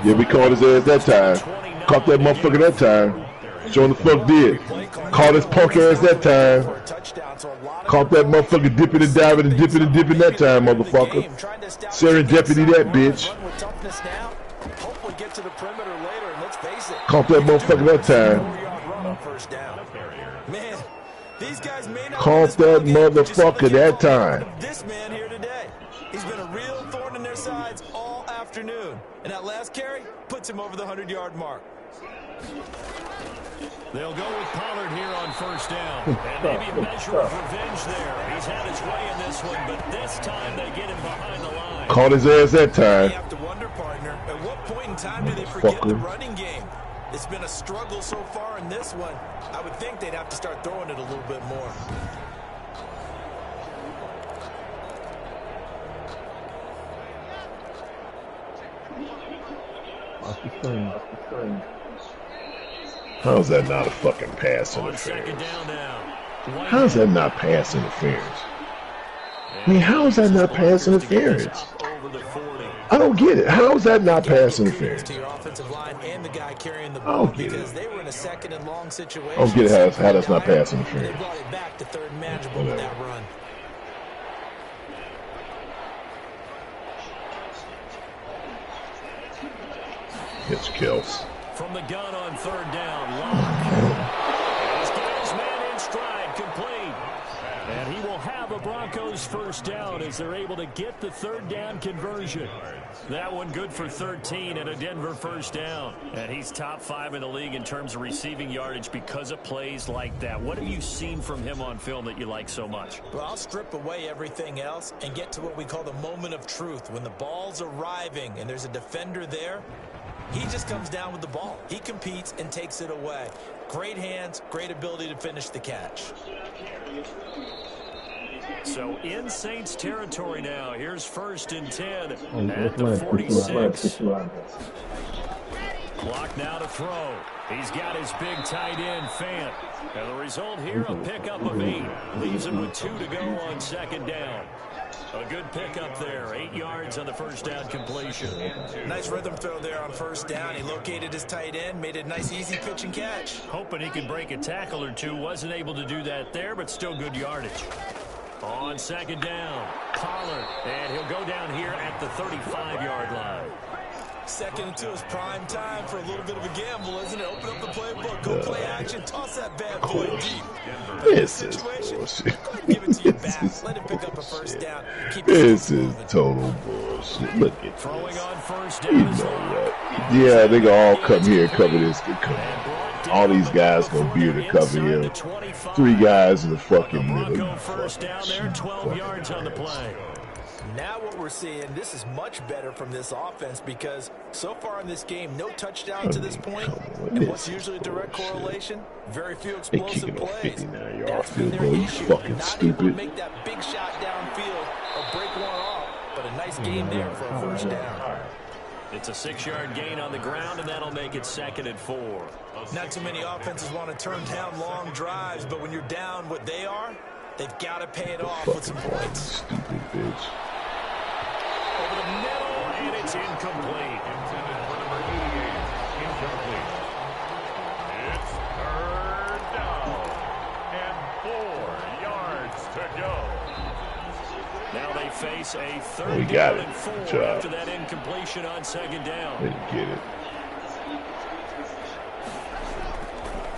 Yeah, we caught his ass that time. Caught that motherfucker that time. Showing the fuck did. Caught his punk ass that time. Caught that motherfucker dipping and diving and dipping and dipping that time, motherfucker. Serendipity that bitch. Caught that motherfucker that time. Caught that motherfucker that time. This man here today, he's been a real thorn in their sides all afternoon. And that last carry puts him over the 100-yard mark. They'll go with Pollard here on first down. And maybe a measure of revenge there. He's had his way in this one, but this time they get him behind the line. Caught his ass that time. You have to wonder, partner, at what point in time do they forget the running game? It's been a struggle so far in this one. I would think they'd have to start throwing it a little bit more. How's that not a fucking pass interference? How's that not pass interference? I mean, how is that not pass interference? I don't get it. How is that not pass interference? I don't get it. I don't get it how that's not pass interference. Whatever. It's kills. From the gun on third down, Locke. He's got his man in stride, complete. And he will have a Broncos first down as they're able to get the third down conversion. That one good for 13 and a Denver first down. And he's top 5 in the league in terms of receiving yardage because of plays like that. What have you seen from him on film that you like so much? Well, I'll strip away everything else and get to what we call the moment of truth. When the ball's arriving and there's a defender there, he just comes down with the ball. He competes and takes it away. Great hands, great ability to finish the catch. So in Saints territory now. Here's first and 10 at the 46. Clock now to throw. He's got his big tight end, Fant. And the result here, a pickup of 8. Leaves him with 2 to go on second down. A good pickup there. 8 yards on the first down completion. Nice rhythm throw there on first down. He located his tight end, made a nice easy pitch and catch. Hoping he could break a tackle or two. Wasn't able to do that there, but still good yardage. On second down, Pollard. And he'll go down here at the 35-yard line. Second and 2 is prime time for a little bit of a gamble, isn't it? Open up the playbook, go play action, toss that bad boy deep. This is bullshit. Give it to your back. Let him pick up a first down. This is total bullshit. Look at this. Throwing on first down. You know what? Yeah, they gonna all come here and cover this. All these guys gonna be here to cover here. 3 guys in the fucking middle. First down there, 12 yards on the play. Now what we're seeing, this is much better from this offense because so far in this game, no touchdown to this point. And what's usually a direct correlation? Very few explosive plays. That's been their issue. Not able to make that big shot downfield or break one off, but a nice game there for a first down. It's a 6-yard gain on the ground, and that'll make it 2nd and 4. Not too many offenses want to turn down long drives, but when you're down what they are, they've got to pay it off with some points. Stupid bitch. Over the middle, and it's incomplete. Intended for number 88. Incomplete. It's 3rd down. And 4 yards to go. Now they face a 3rd got down it. and 4 Good job. after that incompletion on 2nd down. Didn't get it.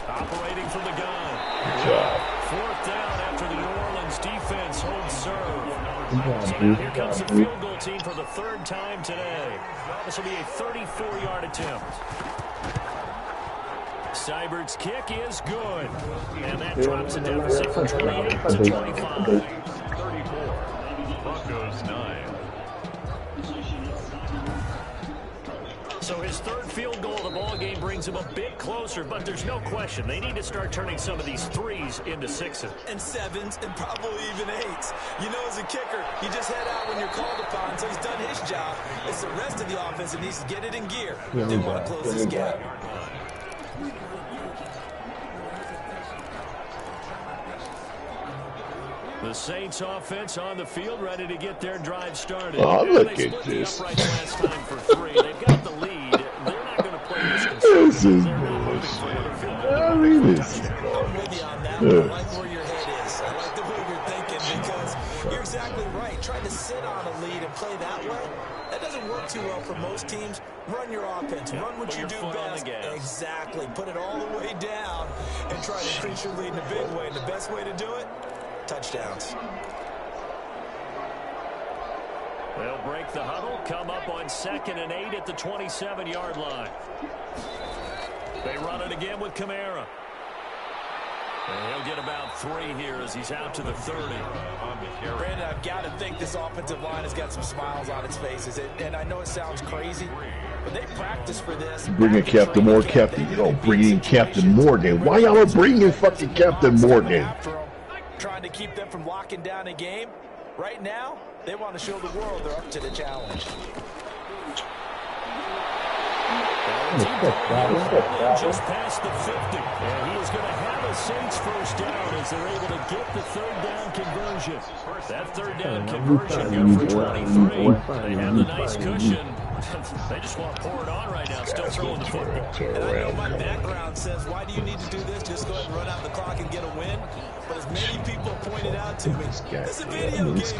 Operating from the gun. Good job. 4th down after the New Orleans defense holds serve. So now here comes the field goal team for the 3rd time today. This will be a 34-yard attempt. Seibert's kick is good. And that drops the deficit from 28 to 25. 34. Broncos 9. So his 3rd field goal of the ball game brings him a bit closer, but there's no question they need to start turning some of these 3s into 6s. And 7s and probably even 8s. You know, as a kicker, you just head out when you're called upon, so he's done his job. It's the rest of the offense that needs to get it in gear. They want to close this gap. The Saints offense on the field, ready to get their drive started. Oh, look they at split this. the uprights last time for 3. They've got the lead. They're not going to play this This is They're not moving for another bullshit. field goal. I mean, this is I'm with you on that one. I like where your head is. I like the way you're thinking because you're exactly right. Trying to sit on a lead and play that way, that doesn't work too well for most teams. Run your offense. Run what you do best. Exactly. Put it all the way down and try to increase your lead in a big way. And the best way to do it, touchdowns. They'll break the huddle, come up on 2nd and 8 at the 27-yard line. They run it again with Kamara. And he'll get about 3 here as he's out to the 30. Brandon, I've got to think this offensive line has got some smiles on its faces. And I know it sounds crazy, but they practice for this. Bring in Captain Morgan. Captain, you don't bring in Captain Morgan. Why y'all are bringing fucking Captain Morgan? Trying to keep them from locking down a game. Right now, they want to show the world they're up to the challenge. Just past the 50. And he is going to have a Saints first down as they're able to get the 3rd down conversion. That 3rd down conversion good for 23. They have the nice cushion. They just want to pour it on right now, still throwing the football. And I know my background says, why do you need to do this? Just go ahead and run out the clock and get a win. But as many people pointed out to me, it's a video game,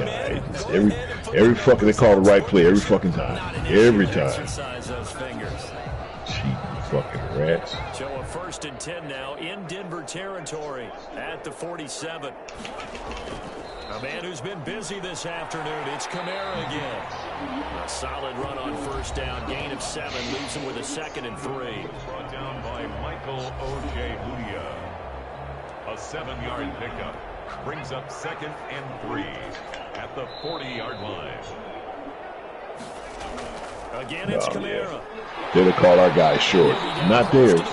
man. Every fucking they call the right play every fucking time. Every time. Exercise those fingers. Cheap fucking rats. So a 1st and 10 now in Denver territory at the 47. A man who's been busy this afternoon. It's Kamara again. A solid run on 1st down. Gain of 7 leaves him with a 2nd and 3. Brought down by Michael Ojemudia. A 7-yard pickup brings up 2nd and 3 at the 40-yard line. Again, it's Kamara. They're to call our guy short. Not theirs. He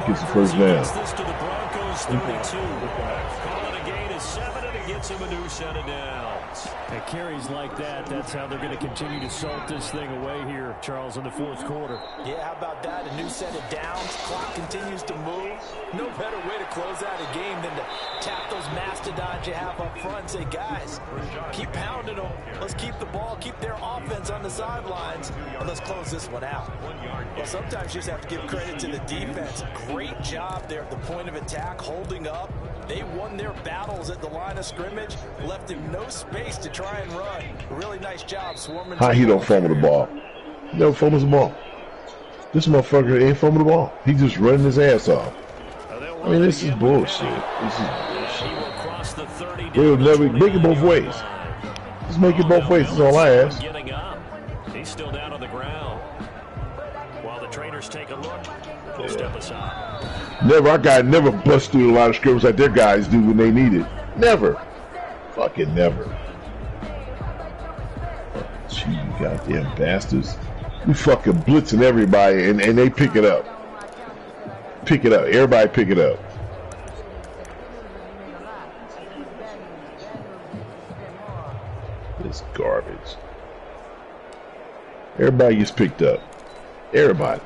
gets the 1st down. This to the Broncos 32. Call it a gain of 7, and it gets him a new set of downs. At carries like that, that's how they're going to continue to salt this thing away here, Charles, in the 4th quarter. Yeah, how about that? A new set of downs. Clock continues to move. No better way to close out a game than to tap those mastodons you have up front and say, guys, keep pounding them. Let's keep the ball, keep their offense on the sidelines, and let's close this one out. Well, sometimes you just have to give credit to the defense. Great job there at the point of attack, holding up. They won their battles at the line of scrimmage, left him no space to try and run. Really nice job swarming. How he don't fumble the ball? He never fumbles the ball. This motherfucker ain't fumble the ball. He just running his ass off. I mean, this is bullshit. This is bullshit. We'll never make it both ways. Just make it both ways. That's all I ask. Getting up. He's still down on the ground. While the trainers take a look, they'll step aside. Never. Our guy never busts through a lot of scrims like their guys do when they need it. Never. Fucking never. Goddamn bastards. We fucking blitzing everybody, and they pick it up. Pick it up. Everybody pick it up. This garbage. Everybody gets picked up. Everybody.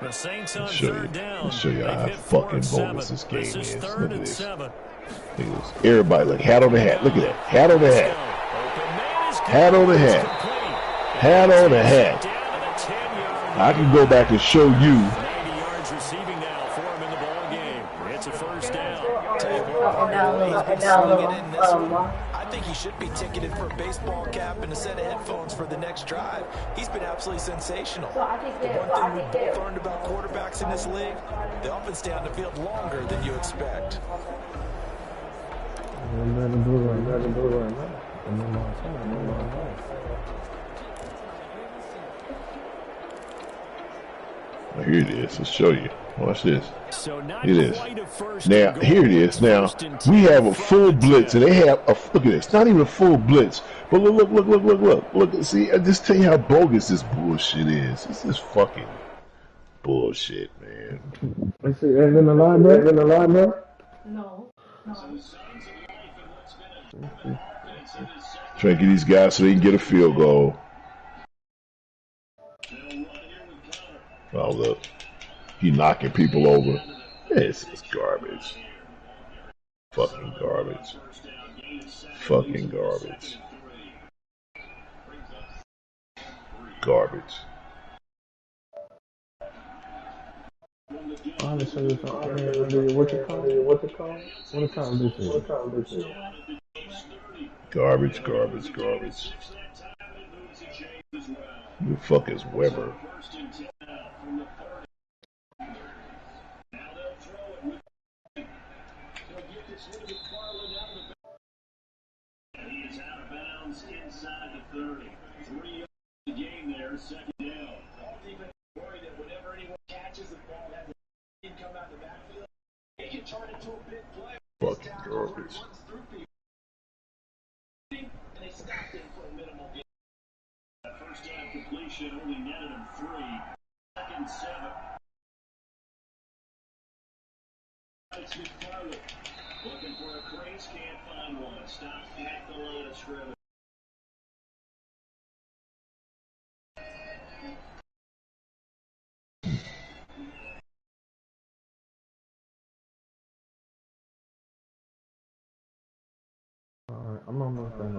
The Saints on I'll show you how fucking bogus this game is. Look at this. Look at this. Everybody, look, hat on the hat. Look at that. Hat on the hat. Hat on the hat. Hat on the hat. I can go back and show you. 90 yards receiving now for him in the ball game. It's a first down. I think he should be ticketed for a baseball cap and a set of headphones for the next drive. He's been absolutely sensational. The one thing we've both learned about quarterbacks in this league, they often stay on the field longer than you expect. Here it is. Let's show you. Watch this. So it is. Now, here it is. Now, we have a full blitz, and they have a, look at this. Not even a full blitz. But look. Look, see, I just tell you how bogus this bullshit is. This is fucking bullshit, man. Is it in the line, bro? In the line, bro? No. Trying to get these guys so they can get a field goal. Oh, look. He knocking people over. This is garbage. Fucking garbage. Fucking garbage. Garbage. Honestly, what you call it? What time this is? Garbage. Who the fuck is Weber? He's out of bounds inside the 30. 3 yards the game there, second down. All defense worried that whenever anyone catches the ball, has a come out the backfield, he can turn into a big play. Fucking garbage. And they stopped him for a minimal gain. First down completion only netted him 3. Second 7. It's McFarland. Looking for a crease, can't find one. Stopped at the line of scrimmage. Alright, I'm almost done.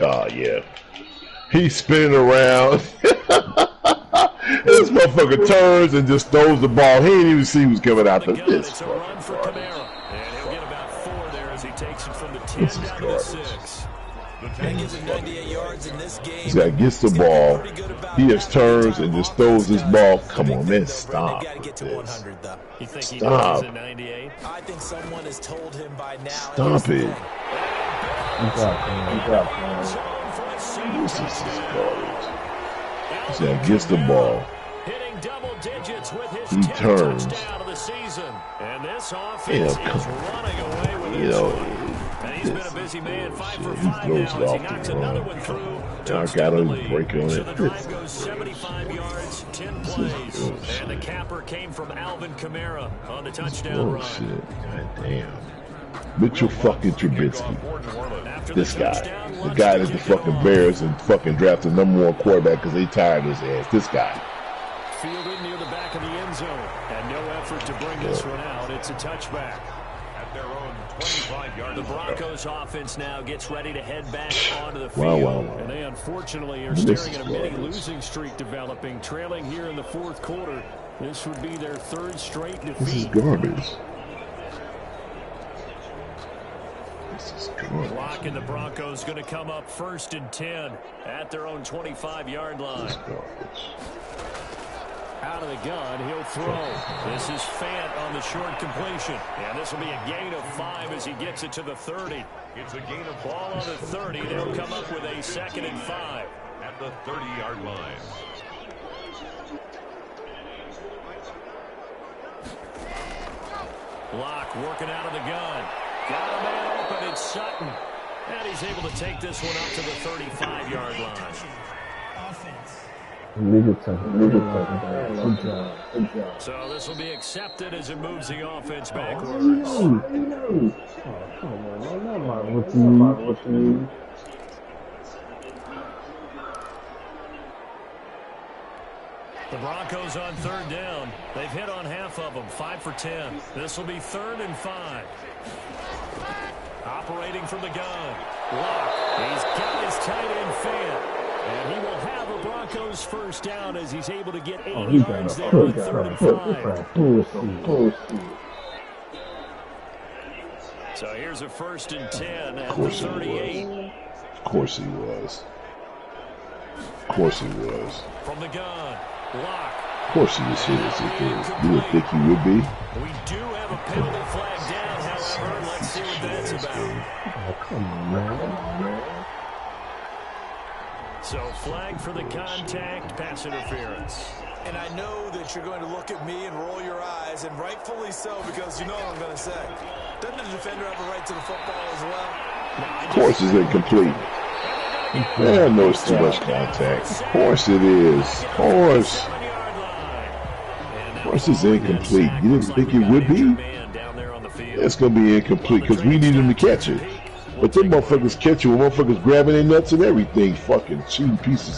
Oh, yeah. He's spinning around. This motherfucker turns and just throws the ball. He didn't even see who's coming out of this. It's a run for Kamara. And he'll get about 4 there as he takes it from the 10 down to the 6. That gives him 98 yards in this game. This guy gets the ball. He just turns and just throws this ball. Come on, man, stop. You think he knows at 98? I think someone has told him by now. Stop it. This is garbage. This guy gets the ball. Hitting double digits with his He turns. touchdown of the season. And this offense is running away with it. And he's been a busy man, 5 for 5 now as he knocks another one through. I got to break on So it. the drive goes 75 yards, 10 plays. And the capper came from Alvin Kamara on the touchdown run. Shit. God damn. Mitchell fucking Trubisky. This guy. The guy that the fucking Bears and fucking drafted #1 quarterback because they tired of his ass. This guy. Fielded near the back of the end zone. And no effort to bring this one out. It's a touchback. At their own 25-yard The line. Broncos offense now gets ready to head back onto the field. Wow. And they unfortunately are This staring is at a mini garbage. losing streak developing, trailing here in the 4th quarter. This would be their 3rd straight This is defeat. garbage. This is garbage. Clock and the Broncos going to come up 1st and 10 at their own 25-yard This line. is garbage. Out of the gun, he'll throw. This is Fant on the short completion. And this will be a gain of 5 as he gets it to the 30. It's a gain of Ball on the 30. They'll come up with a 2nd and 5. at the 30-yard line. Locke working out of the gun. Got a man open. It's Sutton. And he's able to take this one up to the 35-yard line. So this will be accepted as it moves the offense backwards. The Broncos on third down. They've hit on half of them, 5 for 10. This will be 3rd and 5. Operating from the gun. Locke. He's got his tight end Fant. And he will have a Broncos first down as he's able to get 8 yards there on 3rd and 5. So here's a 1st and 10 at the 38. Of course he was. Of course he was. From the gun. Locke. Of course he was here. You would think he would be. We do have a penalty flag down, however. Let's see what that's about. Oh, come on, man. So flag for the contact, pass interference. And I know that you're going to look at me and roll your eyes, and rightfully so, because you know what I'm going to say. Doesn't the defender have a right to the football as well? Of course it's incomplete. Yeah, I know it's too much contact. Of course it is. Of course. Of course it's incomplete. You didn't think it would be? It's going to be incomplete because we need him to catch it. But them motherfuckers catch it with motherfuckers grabbing their nuts and everything. Fucking shooting pieces.